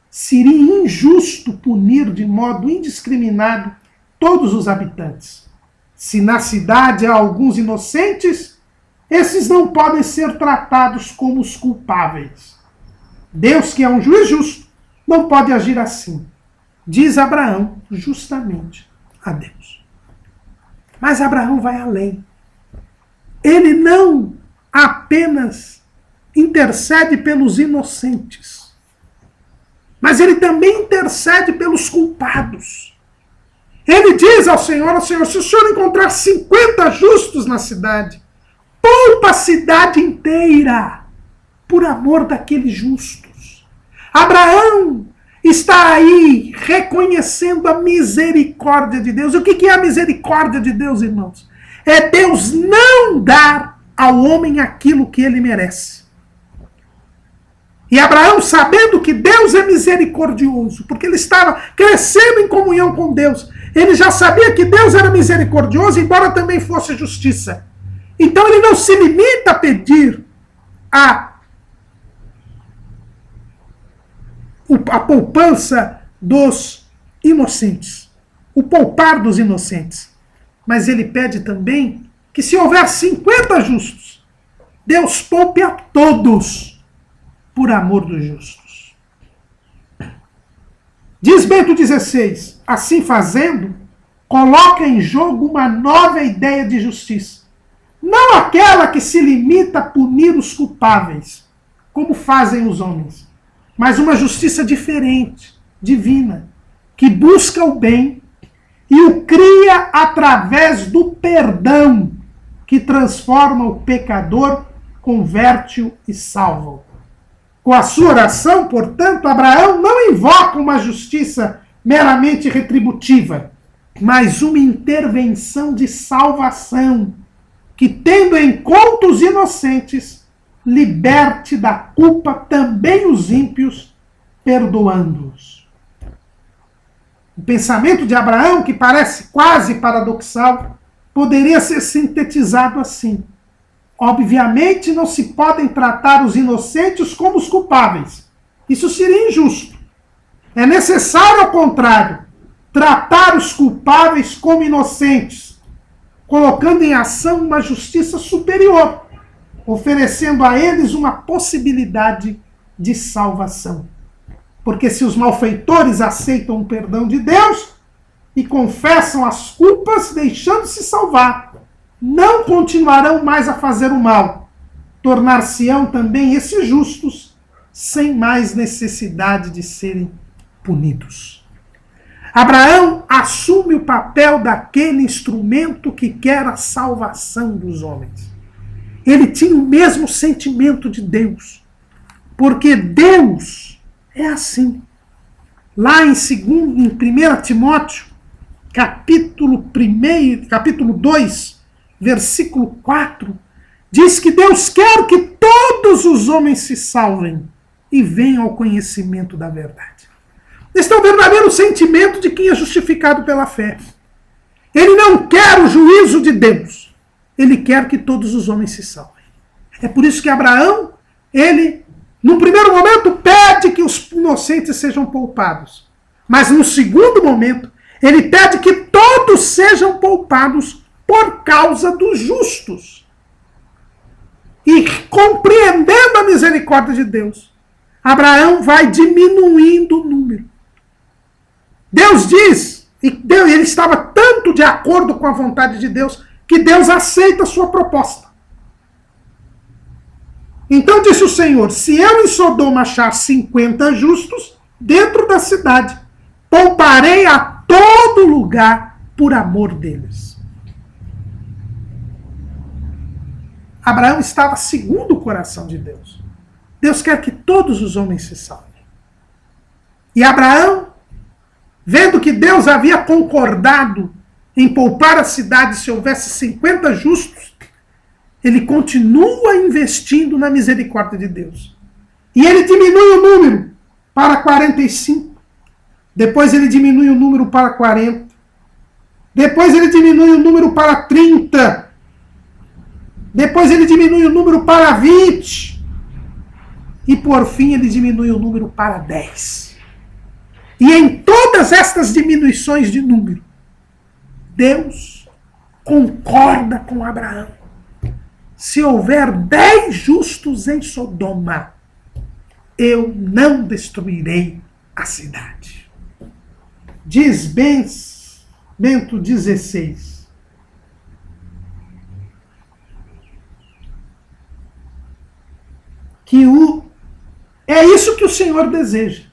seria injusto punir de modo indiscriminado todos os habitantes. Se na cidade há alguns inocentes, esses não podem ser tratados como os culpáveis. Deus, que é um juiz justo, não pode agir assim, diz Abraão justamente a Deus. Mas Abraão vai além. Ele não apenas intercede pelos inocentes, mas ele também intercede pelos culpados. Ele diz ao Senhor, se o Senhor encontrar 50 justos na cidade, poupa a cidade inteira, por amor daqueles justos. Abraão está aí reconhecendo a misericórdia de Deus. O que é a misericórdia de Deus, irmãos? É Deus não dar ao homem aquilo que ele merece. E Abraão, sabendo que Deus é misericordioso, porque ele estava crescendo em comunhão com Deus, ele já sabia que Deus era misericordioso, embora também fosse justiça. Então ele não se limita a pedir a poupança dos inocentes, o poupar dos inocentes. Mas ele pede também que, se houver 50 justos, Deus poupe a todos, por amor dos justos. Diz Bento XVI, assim fazendo, coloca em jogo uma nova ideia de justiça. Não aquela que se limita a punir os culpáveis, como fazem os homens, mas uma justiça diferente, divina, que busca o bem e o cria através do perdão, que transforma o pecador, converte-o e salva-o. Com a sua oração, portanto, Abraão não invoca uma justiça meramente retributiva, mas uma intervenção de salvação, que, tendo em conta os inocentes, liberte da culpa também os ímpios, perdoando-os. O pensamento de Abraão, que parece quase paradoxal, poderia ser sintetizado assim: obviamente não se podem tratar os inocentes como os culpáveis. Isso seria injusto. É necessário, ao contrário, tratar os culpáveis como inocentes, colocando em ação uma justiça superior, oferecendo a eles uma possibilidade de salvação. Porque se os malfeitores aceitam o perdão de Deus e confessam as culpas, deixando-se salvar, não continuarão mais a fazer o mal, tornar-se-ão também esses justos, sem mais necessidade de serem punidos. Abraão assume o papel daquele instrumento que quer a salvação dos homens. Ele tinha o mesmo sentimento de Deus, porque Deus é assim. Lá em 1 Timóteo, capítulo 2, versículo 4, diz que Deus quer que todos os homens se salvem e venham ao conhecimento da verdade. Este é o verdadeiro sentimento de quem é justificado pela fé. Ele não quer o juízo de Deus. Ele quer que todos os homens se salvem. É por isso que Abraão, ele, num primeiro momento, pede que os inocentes sejam poupados. Mas no segundo momento, ele pede que todos sejam poupados por causa dos justos. E compreendendo a misericórdia de Deus, Abraão vai diminuindo o número. Deus diz, e ele estava tanto de acordo com a vontade de Deus, que Deus aceita a sua proposta. Então disse o Senhor, se eu em Sodoma achar 50 justos, dentro da cidade, pouparei a todo lugar por amor deles. Abraão estava segundo o coração de Deus. Deus quer que todos os homens se salvem. E Abraão, vendo que Deus havia concordado em poupar a cidade se houvesse 50 justos, ele continua investindo na misericórdia de Deus. E ele diminui o número para 45. Depois ele diminui o número para 40. Depois ele diminui o número para 30. Depois ele diminui o número para 20. E por fim ele diminui o número para 10. E em todas estas diminuições de número, Deus concorda com Abraão. Se houver 10 justos em Sodoma, eu não destruirei a cidade. Diz Bento 16. Que é isso que o Senhor deseja.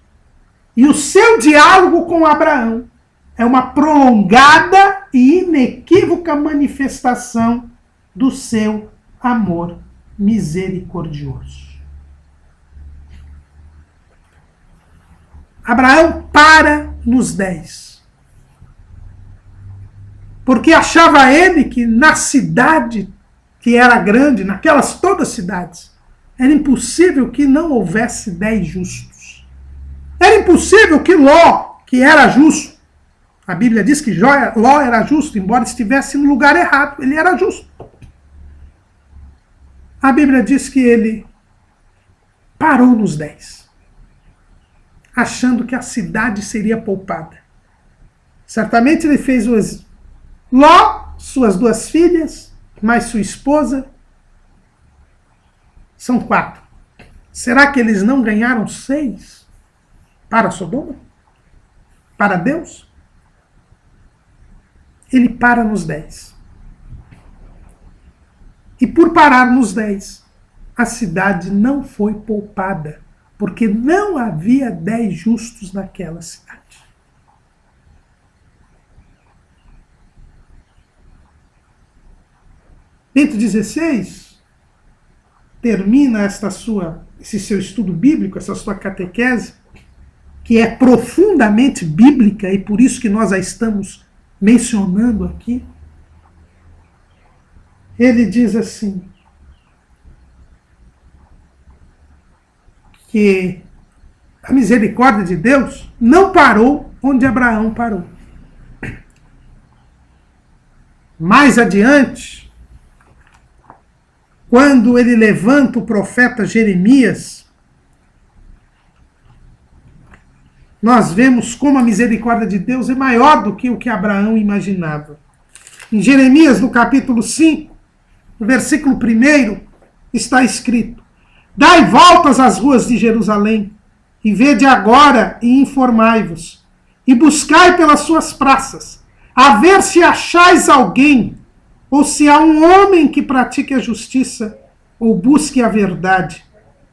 E o seu diálogo com Abraão é uma prolongada e inequívoca manifestação do seu amor misericordioso. Abraão para nos 10. Porque achava ele que na cidade, que era grande, naquelas todas cidades, era impossível que não houvesse 10 justos. Era impossível que Ló, que era justo, a Bíblia diz que Ló era justo, embora estivesse no lugar errado, ele era justo. A Bíblia diz que ele parou nos 10, achando que a cidade seria poupada. Certamente ele fez Ló, suas 2 filhas, mais sua esposa, são 4. Será que eles não ganharam 6 para Sodoma? Para Deus? Ele para nos 10. E por parar nos 10, a cidade não foi poupada, porque não havia 10 justos naquela cidade. Bento 16 termina esse seu estudo bíblico, essa sua catequese, que é profundamente bíblica e por isso que nós a estamos mencionando aqui. Ele diz assim, que a misericórdia de Deus não parou onde Abraão parou. Mais adiante, quando ele levanta o profeta Jeremias nós vemos como a misericórdia de Deus é maior do que o que Abraão imaginava. Em Jeremias, no capítulo 5, no versículo 1, está escrito: Dai voltas às ruas de Jerusalém, e vede agora e informai-vos, e buscai pelas suas praças, a ver se achais alguém, ou se há um homem que pratique a justiça, ou busque a verdade,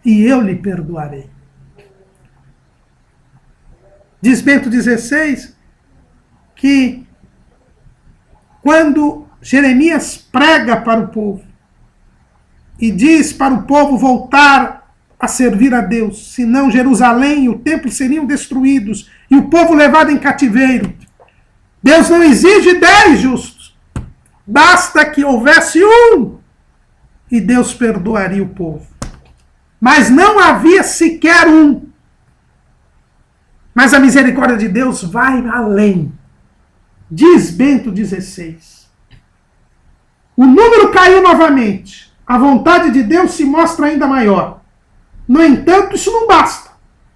e eu lhe perdoarei. Diz Bento XVI que quando Jeremias prega para o povo e diz para o povo voltar a servir a Deus, senão Jerusalém e o templo seriam destruídos e o povo levado em cativeiro, Deus não exige 10 justos, basta que houvesse um e Deus perdoaria o povo. Mas não havia sequer um. Mas a misericórdia de Deus vai além. Diz Bento XVI. O número caiu novamente. A vontade de Deus se mostra ainda maior. No entanto, isso não basta.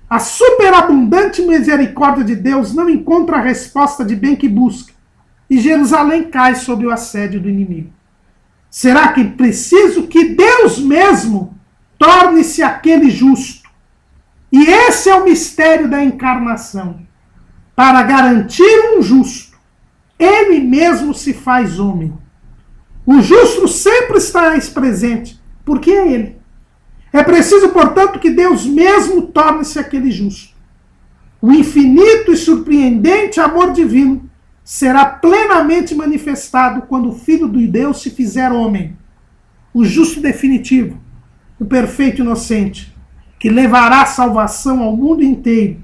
A superabundante misericórdia de Deus não encontra a resposta de bem que busca. E Jerusalém cai sob o assédio do inimigo. Será que preciso que Deus mesmo torne-se aquele justo? E esse é o mistério da encarnação. Para garantir um justo, ele mesmo se faz homem. O justo sempre está presente, porque é ele. É preciso, portanto, que Deus mesmo torne-se aquele justo. O infinito e surpreendente amor divino será plenamente manifestado quando o Filho de Deus se fizer homem. O justo definitivo, o perfeito inocente, que levará salvação ao mundo inteiro,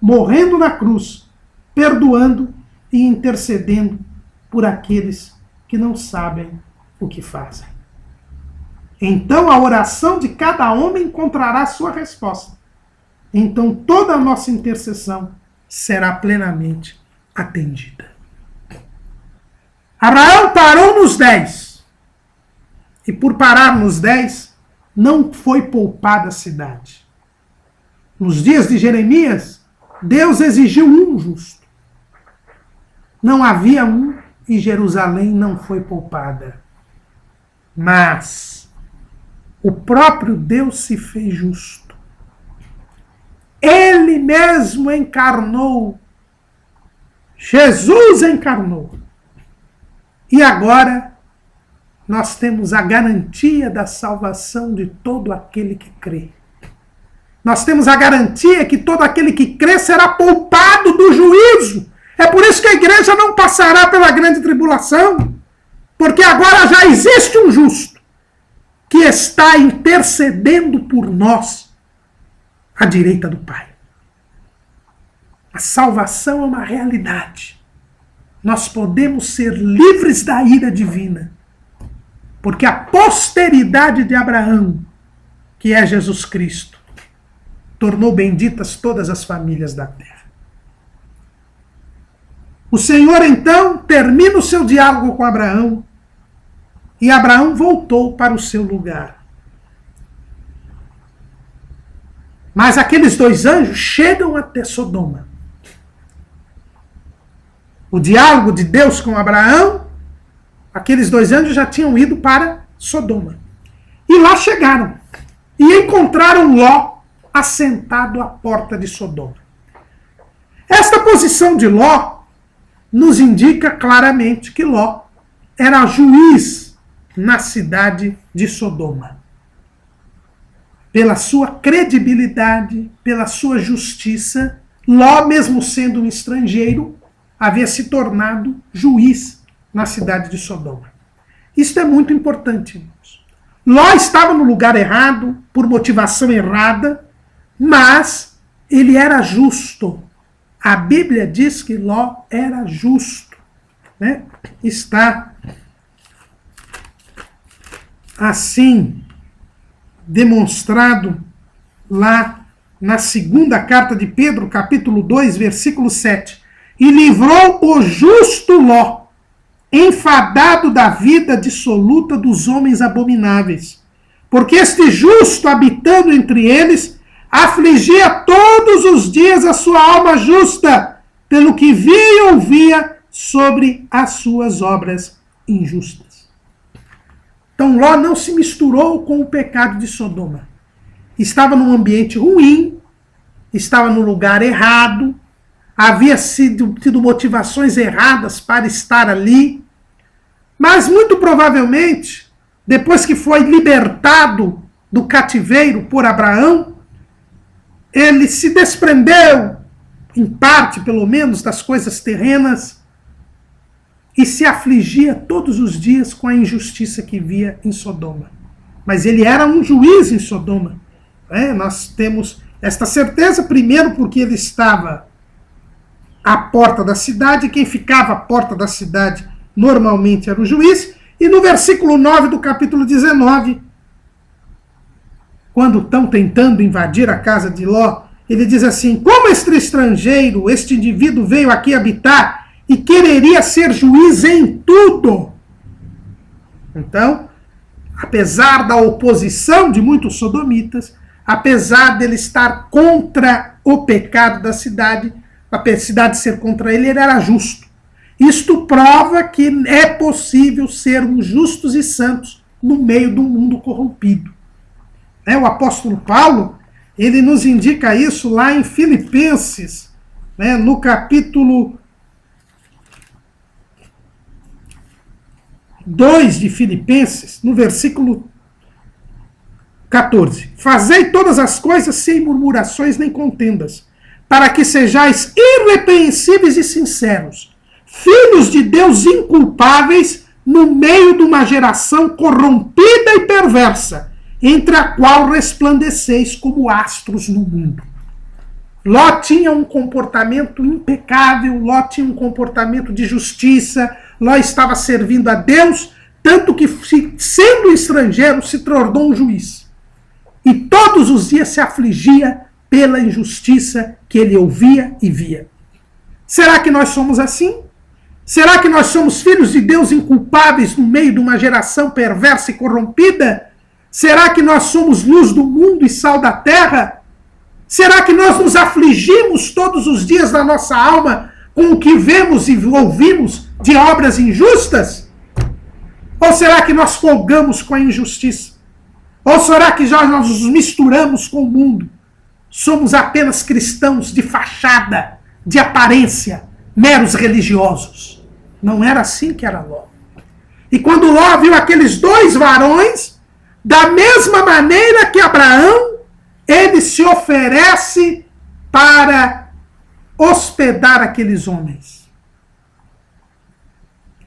morrendo na cruz, perdoando e intercedendo por aqueles que não sabem o que fazem. Então a oração de cada homem encontrará sua resposta. Então toda a nossa intercessão será plenamente atendida. Abraão parou nos 10. E por parar nos 10, não foi poupada a cidade. Nos dias de Jeremias, Deus exigiu um justo. Não havia um e Jerusalém não foi poupada. Mas o próprio Deus se fez justo. Ele mesmo encarnou. Jesus encarnou. E agora nós temos a garantia da salvação de todo aquele que crê. Nós temos a garantia que todo aquele que crê será poupado do juízo. É por isso que a igreja não passará pela grande tribulação, porque agora já existe um justo que está intercedendo por nós à direita do Pai. A salvação é uma realidade. Nós podemos ser livres da ira divina, porque a posteridade de Abraão, que é Jesus Cristo, tornou benditas todas as famílias da terra. O Senhor, então, termina o seu diálogo com Abraão, e Abraão voltou para o seu lugar. Mas aqueles 2 anjos chegam até Sodoma. O diálogo de Deus com Abraão, aqueles 2 anjos já tinham ido para Sodoma. E lá chegaram. E encontraram Ló assentado à porta de Sodoma. Esta posição de Ló nos indica claramente que Ló era juiz na cidade de Sodoma. Pela sua credibilidade, pela sua justiça, Ló, mesmo sendo um estrangeiro, havia se tornado juiz na cidade de Sodoma. Isso é muito importante, irmãos. Ló estava no lugar errado, por motivação errada, mas ele era justo. A Bíblia diz que Ló era justo, né? Está assim demonstrado lá na 2ª carta de Pedro, capítulo 2, versículo 7. E livrou o justo Ló, enfadado da vida dissoluta dos homens abomináveis. Porque este justo, habitando entre eles, afligia todos os dias a sua alma justa, pelo que via e ouvia sobre as suas obras injustas. Então Ló não se misturou com o pecado de Sodoma. Estava num ambiente ruim, estava no lugar errado, havia tido motivações erradas para estar ali, mas muito provavelmente, depois que foi libertado do cativeiro por Abraão, ele se desprendeu, em parte pelo menos, das coisas terrenas e se afligia todos os dias com a injustiça que via em Sodoma. Mas ele era um juiz em Sodoma. Nós temos esta certeza, primeiro porque ele estava à porta da cidade, e quem ficava à porta da cidade normalmente era o juiz, e no versículo 9 do capítulo 19, quando estão tentando invadir a casa de Ló, ele diz assim: como este estrangeiro, este indivíduo veio aqui habitar e quereria ser juiz em tudo. Então, apesar da oposição de muitos sodomitas, apesar dele estar contra o pecado da cidade, a cidade ser contra ele, ele era justo. Isto prova que é possível sermos justos e santos no meio de um mundo corrompido. O apóstolo Paulo, ele nos indica isso lá em Filipenses, no capítulo 2 de Filipenses, no versículo 14. Fazei todas as coisas sem murmurações nem contendas, para que sejais irrepreensíveis e sinceros, filhos de Deus inculpáveis no meio de uma geração corrompida e perversa, entre a qual resplandeceis como astros no mundo. Ló tinha um comportamento impecável, Ló tinha um comportamento de justiça, Ló estava servindo a Deus, tanto que, sendo estrangeiro, se tornou um juiz. E todos os dias se afligia pela injustiça que ele ouvia e via. Será que nós somos assim? Será que nós somos filhos de Deus inculpáveis no meio de uma geração perversa e corrompida? Será que nós somos luz do mundo e sal da terra? Será que nós nos afligimos todos os dias da nossa alma com o que vemos e ouvimos de obras injustas? Ou será que nós folgamos com a injustiça? Ou será que já nós nos misturamos com o mundo? Somos apenas cristãos de fachada, de aparência, meros religiosos. Não era assim que era Ló. E quando Ló viu aqueles dois varões, da mesma maneira que Abraão, ele se oferece para hospedar aqueles homens.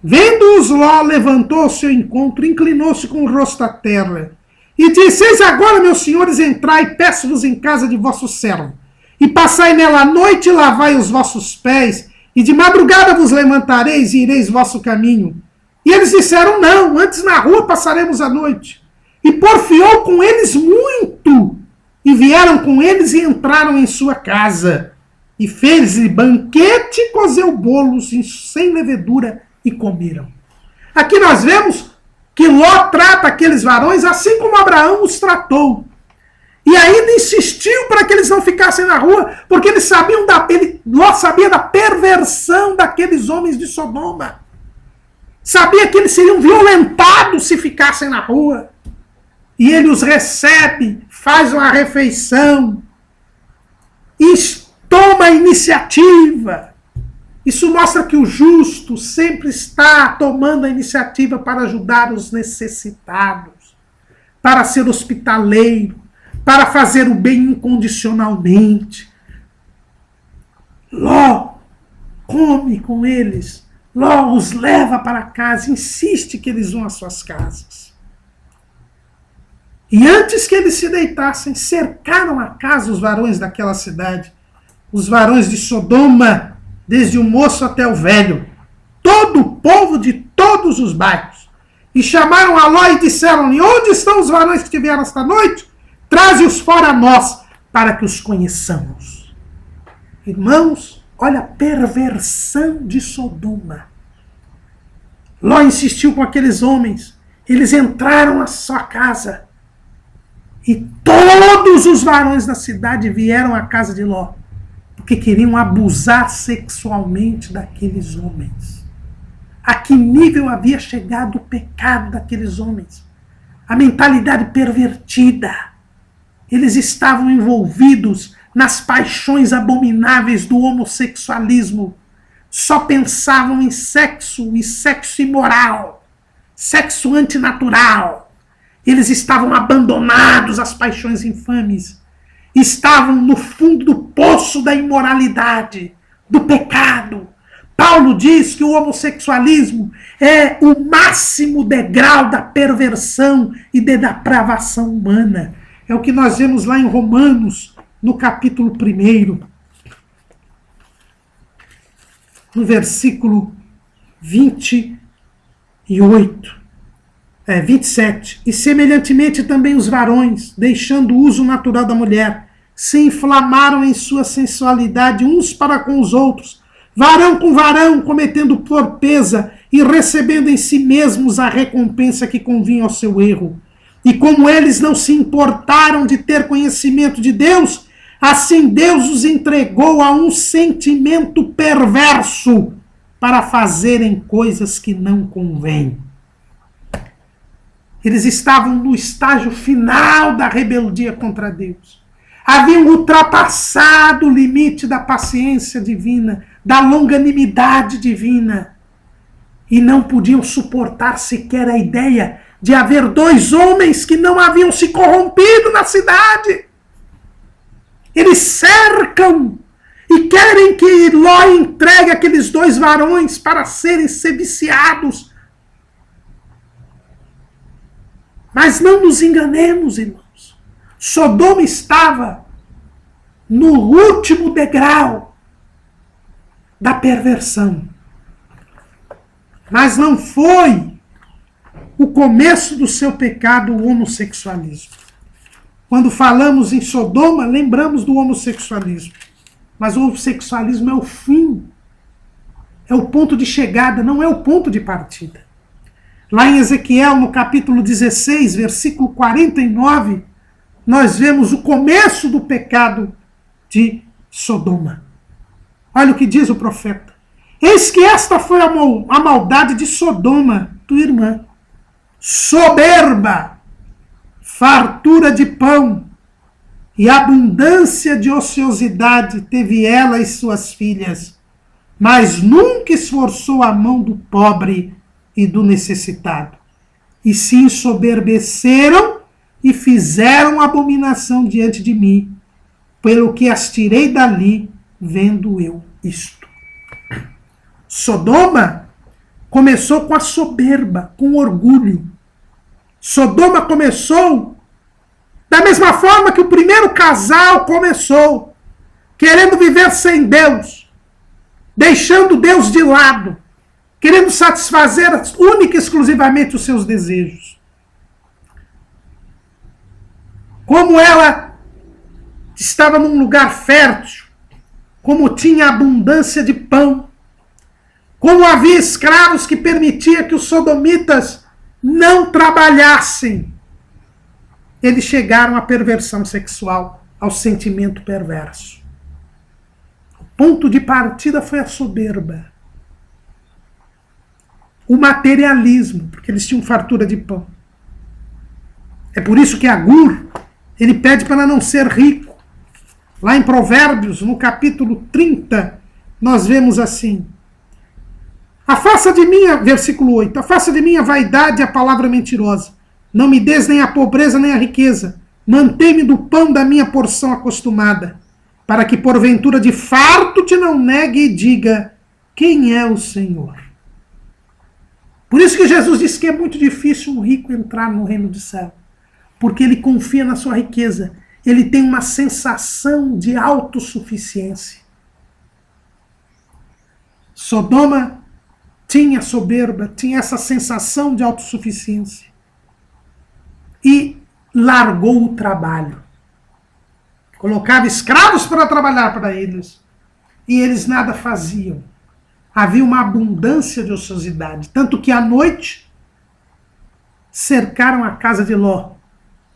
Vendo-os, Ló levantou ao seu encontro, inclinou-se com o rosto à terra e disse: eis agora, meus senhores, entrai, peço-vos em casa de vosso servo, e passai nela a noite e lavai os vossos pés, e de madrugada vos levantareis e ireis vosso caminho. E eles disseram: não, antes na rua passaremos a noite. E porfiou com eles muito, e vieram com eles e entraram em sua casa. E fez-lhe banquete, cozeu bolos sem levedura e comeram. Aqui nós vemos que Ló trata aqueles varões assim como Abraão os tratou. E ainda insistiu para que eles não ficassem na rua, porque eles sabiam Ló sabia da perversão daqueles homens de Sodoma. Sabia que eles seriam violentados se ficassem na rua. E ele os recebe, faz uma refeição e toma a iniciativa. Isso mostra que o justo sempre está tomando a iniciativa para ajudar os necessitados, para ser hospitaleiro, para fazer o bem incondicionalmente. Ló come com eles, Ló os leva para casa, insiste que eles vão às suas casas. E antes que eles se deitassem, cercaram a casa os varões daquela cidade, os varões de Sodoma, desde o moço até o velho, todo o povo de todos os bairros. E chamaram a Ló e disseram-lhe: onde estão os varões que tiveram esta noite? Traze-os fora a nós, para que os conheçamos. Irmãos, olha a perversão de Sodoma. Ló insistiu com aqueles homens, eles entraram na sua casa. E todos os varões da cidade vieram à casa de Ló, porque queriam abusar sexualmente daqueles homens. A que nível havia chegado o pecado daqueles homens? A mentalidade pervertida. Eles estavam envolvidos nas paixões abomináveis do homossexualismo. Só pensavam em sexo e sexo imoral, sexo antinatural. Eles estavam abandonados às paixões infames. Estavam no fundo do poço da imoralidade, do pecado. Paulo diz que o homossexualismo é o máximo degrau da perversão e da depravação humana. É o que nós vemos lá em Romanos, no capítulo 1, no versículo 27. E semelhantemente também os varões, deixando o uso natural da mulher, se inflamaram em sua sensualidade uns para com os outros, varão com varão, cometendo torpeza e recebendo em si mesmos a recompensa que convinha ao seu erro. E como eles não se importaram de ter conhecimento de Deus, assim Deus os entregou a um sentimento perverso para fazerem coisas que não convêm. Eles estavam no estágio final da rebeldia contra Deus. Haviam ultrapassado o limite da paciência divina, da longanimidade divina. E não podiam suportar sequer a ideia de haver dois homens que não haviam se corrompido na cidade. Eles cercam e querem que Ló entregue aqueles dois varões para serem viciados. Mas não nos enganemos, irmãos. Sodoma estava no último degrau da perversão. Mas não foi o começo do seu pecado o homossexualismo. Quando falamos em Sodoma, lembramos do homossexualismo. Mas o homossexualismo é o fim. É o ponto de chegada, não é o ponto de partida. Lá em Ezequiel, no capítulo 16, versículo 49, nós vemos o começo do pecado de Sodoma. Olha o que diz o profeta. Eis que esta foi a maldade de Sodoma, tua irmã. Soberba, fartura de pão e abundância de ociosidade teve ela e suas filhas, mas nunca esforçou a mão do pobre e do necessitado. E se ensoberbeceram e fizeram abominação diante de mim, pelo que as tirei dali, vendo eu isto. Sodoma começou com a soberba, com o orgulho. Sodoma começou da mesma forma que o primeiro casal começou, querendo viver sem Deus, deixando Deus de lado, querendo satisfazer única e exclusivamente os seus desejos. Como ela estava num lugar fértil, como tinha abundância de pão, como havia escravos que permitia que os sodomitas não trabalhassem, eles chegaram à perversão sexual, ao sentimento perverso. O ponto de partida foi a soberba. O materialismo, porque eles tinham fartura de pão. É por isso que Agur, ele pede para não ser rico. Lá em Provérbios, no capítulo 30, nós vemos assim: afasta de mim, versículo 8, afasta de mim a vaidade e a palavra mentirosa. Não me des nem a pobreza nem a riqueza. Mantém-me do pão da minha porção acostumada, para que porventura de farto te não negue e diga: quem é o Senhor? Por isso que Jesus disse que é muito difícil um rico entrar no reino do céu, porque ele confia na sua riqueza. Ele tem uma sensação de autossuficiência. Sodoma tinha soberba, tinha essa sensação de autossuficiência. E largou o trabalho. Colocava escravos para trabalhar para eles. E eles nada faziam. Havia uma abundância de ociosidade. Tanto que à noite cercaram a casa de Ló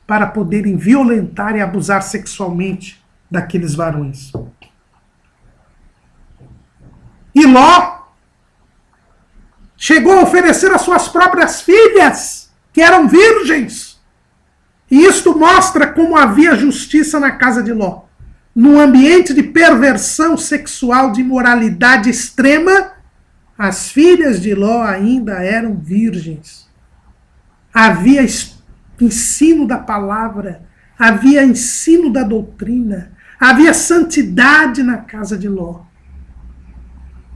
para poderem violentar e abusar sexualmente daqueles varões. E Ló chegou a oferecer as suas próprias filhas, que eram virgens. E isto mostra como havia justiça na casa de Ló. Num ambiente de perversão sexual, de imoralidade extrema, as filhas de Ló ainda eram virgens. Havia ensino da palavra, havia ensino da doutrina, havia santidade na casa de Ló.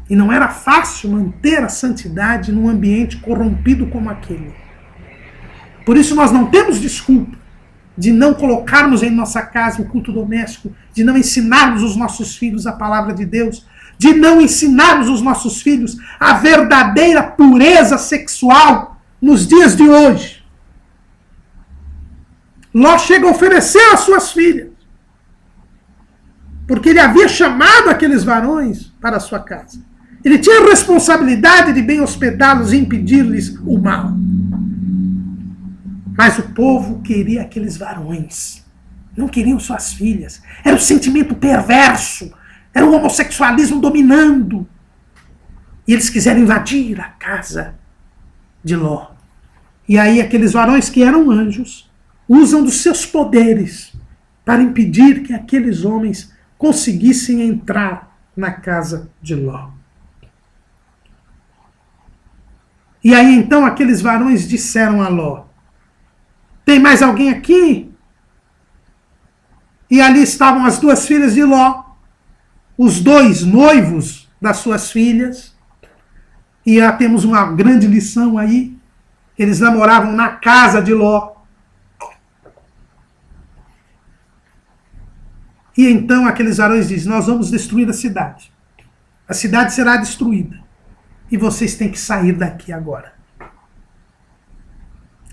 E não era fácil manter a santidade num ambiente corrompido como aquele. Por isso nós não temos desculpa de não colocarmos em nossa casa o culto doméstico, de não ensinarmos os nossos filhos a palavra de Deus, de não ensinarmos os nossos filhos a verdadeira pureza sexual nos dias de hoje. Ló chega a oferecer as suas filhas, porque ele havia chamado aqueles varões para a sua casa. Ele tinha a responsabilidade de bem hospedá-los e impedir-lhes o mal. Mas o povo queria aqueles varões. Não queriam suas filhas. Era o sentimento perverso. Era o homossexualismo dominando. E eles quiseram invadir a casa de Ló. E aí aqueles varões que eram anjos usam dos seus poderes para impedir que aqueles homens conseguissem entrar na casa de Ló. E aí então aqueles varões disseram a Ló: tem mais alguém aqui? E ali estavam as duas filhas de Ló, os dois noivos das suas filhas. E já temos uma grande lição aí. Eles namoravam na casa de Ló. E então aqueles varões dizem: nós vamos destruir a cidade. A cidade será destruída. E vocês têm que sair daqui agora.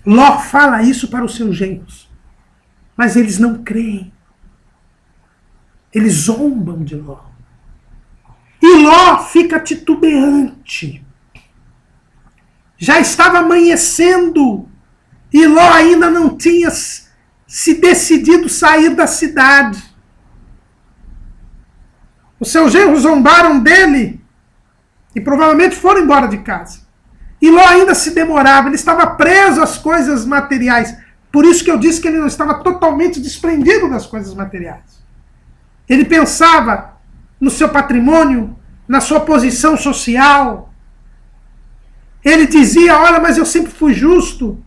Ló fala isso para os seus genros. Mas eles não creem. Eles zombam de Ló. E Ló fica titubeante. Já estava amanhecendo. E Ló ainda não tinha se decidido sair da cidade. Os seus genros zombaram dele. E provavelmente foram embora de casa. E Ló ainda se demorava, ele estava preso às coisas materiais. Por isso que eu disse que ele não estava totalmente desprendido das coisas materiais. Ele pensava no seu patrimônio, na sua posição social. Ele dizia: olha, mas eu sempre fui justo.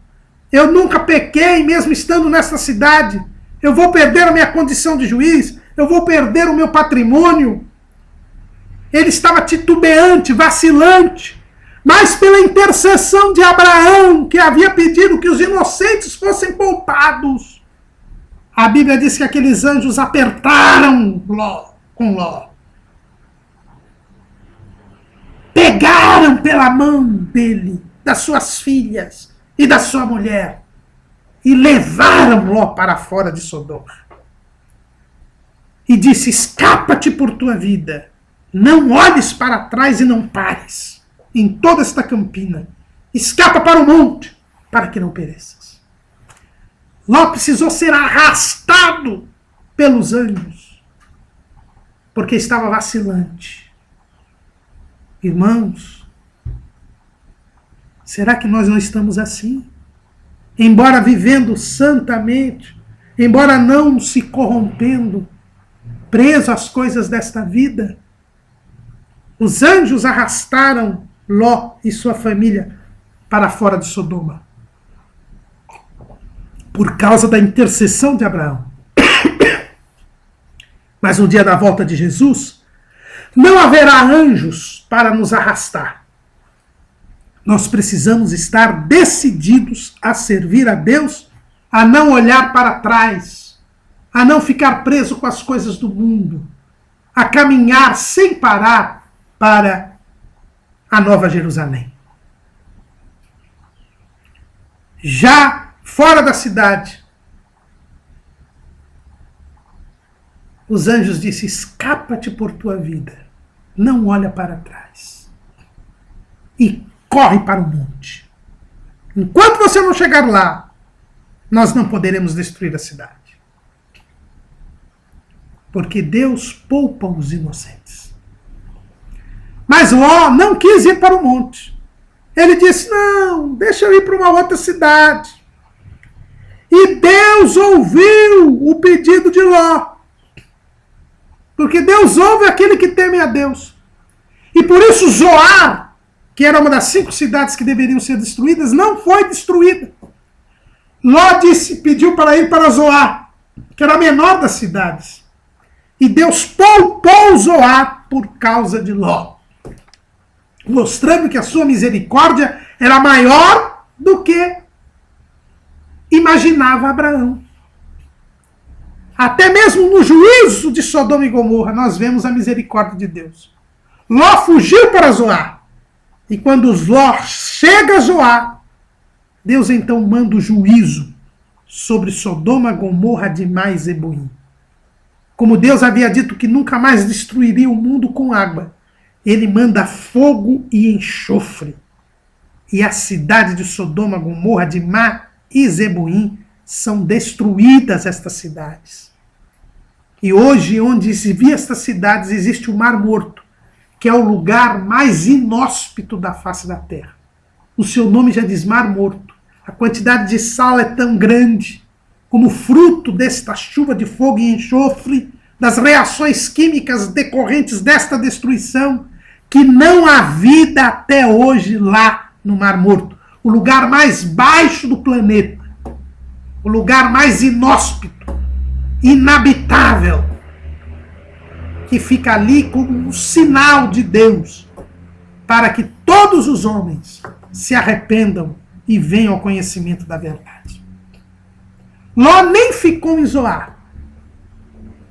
Eu nunca pequei, mesmo estando nessa cidade. Eu vou perder a minha condição de juiz. Eu vou perder o meu patrimônio. Ele estava titubeante, vacilante, mas pela intercessão de Abraão, que havia pedido que os inocentes fossem poupados, a Bíblia diz que aqueles anjos apertaram Ló com Ló. Pegaram pela mão dele, das suas filhas e da sua mulher, e levaram Ló para fora de Sodoma. E disse: escapa-te por tua vida. Não olhes para trás e não pares em toda esta campina. Escapa para o monte, para que não pereças. Ló precisou ser arrastado pelos anjos, porque estava vacilante. Irmãos, será que nós não estamos assim? Embora vivendo santamente, embora não se corrompendo, preso às coisas desta vida, os anjos arrastaram Ló e sua família para fora de Sodoma. Por causa da intercessão de Abraão. Mas no dia da volta de Jesus, não haverá anjos para nos arrastar. Nós precisamos estar decididos a servir a Deus, a não olhar para trás, a não ficar preso com as coisas do mundo, a caminhar sem parar para a Nova Jerusalém. Já fora da cidade, os anjos disseram: escapa-te por tua vida, não olha para trás e corre para o monte. Enquanto você não chegar lá, nós não poderemos destruir a cidade. Porque Deus poupa os inocentes. Mas Ló não quis ir para o monte. Ele disse, não, deixa eu ir para uma outra cidade. E Deus ouviu o pedido de Ló. Porque Deus ouve aquele que teme a Deus. E por isso Zoar, que era uma das 5 cidades que deveriam ser destruídas, não foi destruída. Ló pediu para ir para Zoar, que era a menor das cidades. E Deus poupou Zoar por causa de Ló, mostrando que a sua misericórdia era maior do que imaginava Abraão. Até mesmo no juízo de Sodoma e Gomorra, nós vemos a misericórdia de Deus. Ló fugiu para Zoar. E quando Ló chega a Zoar, Deus então manda o juízo sobre Sodoma, Gomorra, Adimá e Zeboim. Como Deus havia dito que nunca mais destruiria o mundo com água, ele manda fogo e enxofre. E a cidade de Sodoma, Gomorra, Adimá e Zeboim são destruídas estas cidades. E hoje, onde se vê estas cidades, existe o Mar Morto, que é o lugar mais inóspito da face da terra. O seu nome já diz Mar Morto. A quantidade de sal é tão grande, como fruto desta chuva de fogo e enxofre, das reações químicas decorrentes desta destruição, que não há vida até hoje lá no Mar Morto. O lugar mais baixo do planeta. O lugar mais inóspito, inabitável, que fica ali como um sinal de Deus, para que todos os homens se arrependam e venham ao conhecimento da verdade. Ló nem ficou em Zoar.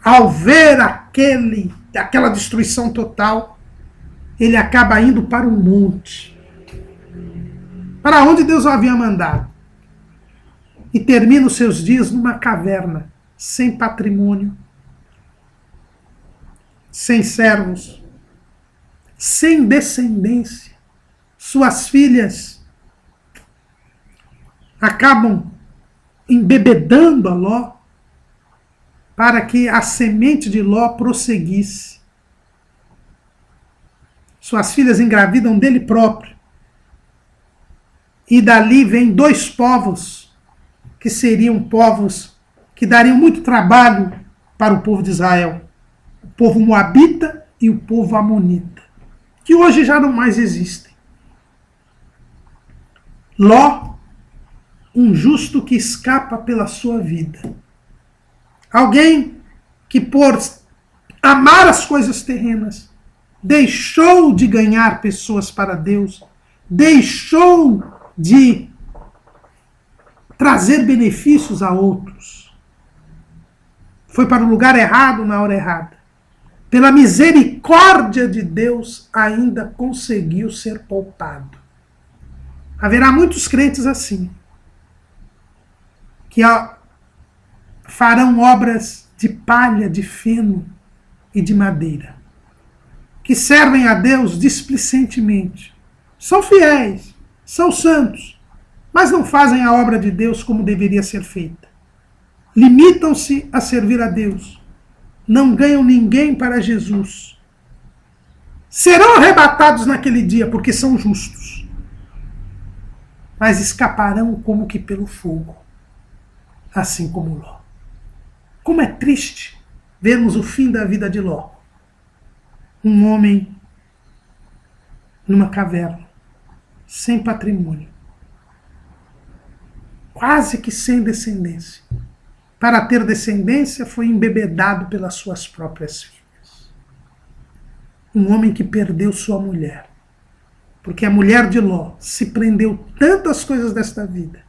Ao ver aquela destruição total, ele acaba indo para um monte, para onde Deus o havia mandado. E termina os seus dias numa caverna, sem patrimônio, sem servos, sem descendência. Suas filhas acabam embebedando a Ló para que a semente de Ló prosseguisse. Suas filhas engravidam dele próprio. E dali vem 2 povos que seriam povos que dariam muito trabalho para o povo de Israel. O povo moabita e o povo amonita, que hoje já não mais existem. Ló, um justo que escapa pela sua vida. Alguém que por amar as coisas terrenas, deixou de ganhar pessoas para Deus, deixou de trazer benefícios a outros. Foi para o lugar errado na hora errada. Pela misericórdia de Deus, ainda conseguiu ser poupado. Haverá muitos crentes assim, que farão obras de palha, de feno e de madeira, que servem a Deus displicentemente. São fiéis, são santos, mas não fazem a obra de Deus como deveria ser feita. Limitam-se a servir a Deus. Não ganham ninguém para Jesus. Serão arrebatados naquele dia porque são justos, mas escaparão como que pelo fogo, assim como Ló. Como é triste vermos o fim da vida de Ló. Um homem numa caverna, sem patrimônio, quase que sem descendência. Para ter descendência, foi embebedado pelas suas próprias filhas. Um homem que perdeu sua mulher, porque a mulher de Ló se prendeu tanto às coisas desta vida,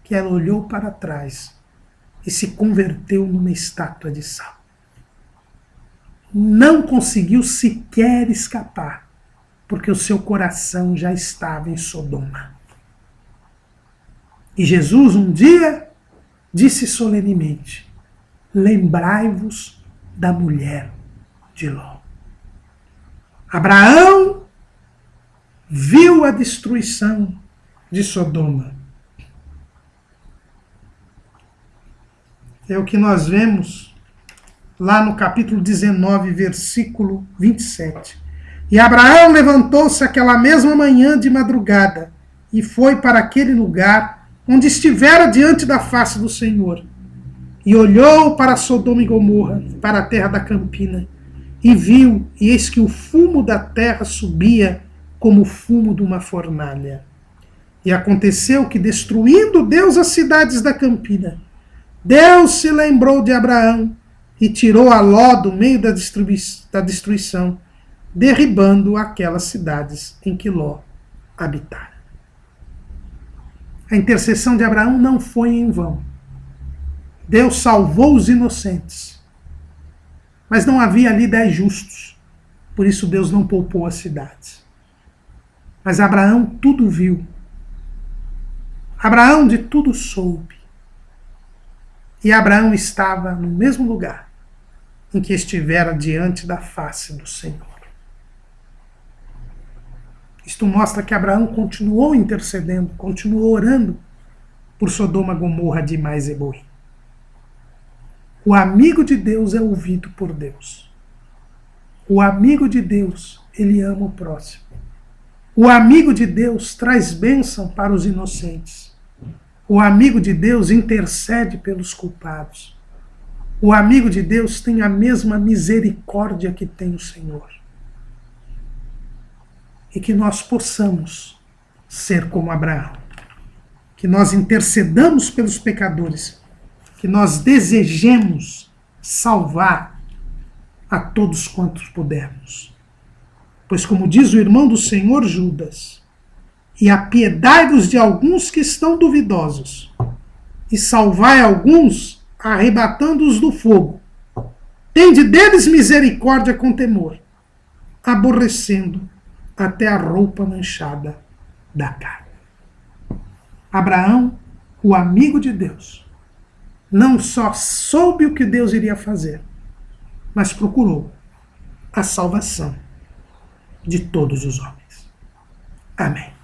que ela olhou para trás e se converteu numa estátua de sal. Não conseguiu sequer escapar, porque o seu coração já estava em Sodoma. E Jesus um dia disse solenemente: lembrai-vos da mulher de Ló. Abraão viu a destruição de Sodoma. É o que nós vemos lá no capítulo 19, versículo 27. E Abraão levantou-se aquela mesma manhã de madrugada e foi para aquele lugar onde estivera diante da face do Senhor. E olhou para Sodoma e Gomorra, para a terra da campina, e viu, e eis que o fumo da terra subia como o fumo de uma fornalha. E aconteceu que, destruindo Deus as cidades da campina, Deus se lembrou de Abraão e tirou a Ló do meio da destruição, derribando aquelas cidades em que Ló habitara. A intercessão de Abraão não foi em vão. Deus salvou os inocentes. Mas não havia ali 10 justos. Por isso Deus não poupou as cidades. Mas Abraão tudo viu. Abraão de tudo soube. E Abraão estava no mesmo lugar em que estivera diante da face do Senhor. Isto mostra que Abraão continuou intercedendo, continuou orando por Sodoma, Gomorra, Adimá e Zeboim. O amigo de Deus é ouvido por Deus. O amigo de Deus, ele ama o próximo. O amigo de Deus traz bênção para os inocentes. O amigo de Deus intercede pelos culpados. O amigo de Deus tem a mesma misericórdia que tem o Senhor. E que nós possamos ser como Abraão. Que nós intercedamos pelos pecadores. Que nós desejemos salvar a todos quantos pudermos. Pois como diz o irmão do Senhor Judas, e apiedai-vos de alguns que estão duvidosos, e salvai alguns, arrebatando-os do fogo. Tende deles misericórdia com temor, aborrecendo até a roupa manchada da carne. Abraão, o amigo de Deus, não só soube o que Deus iria fazer, mas procurou a salvação de todos os homens. Amém.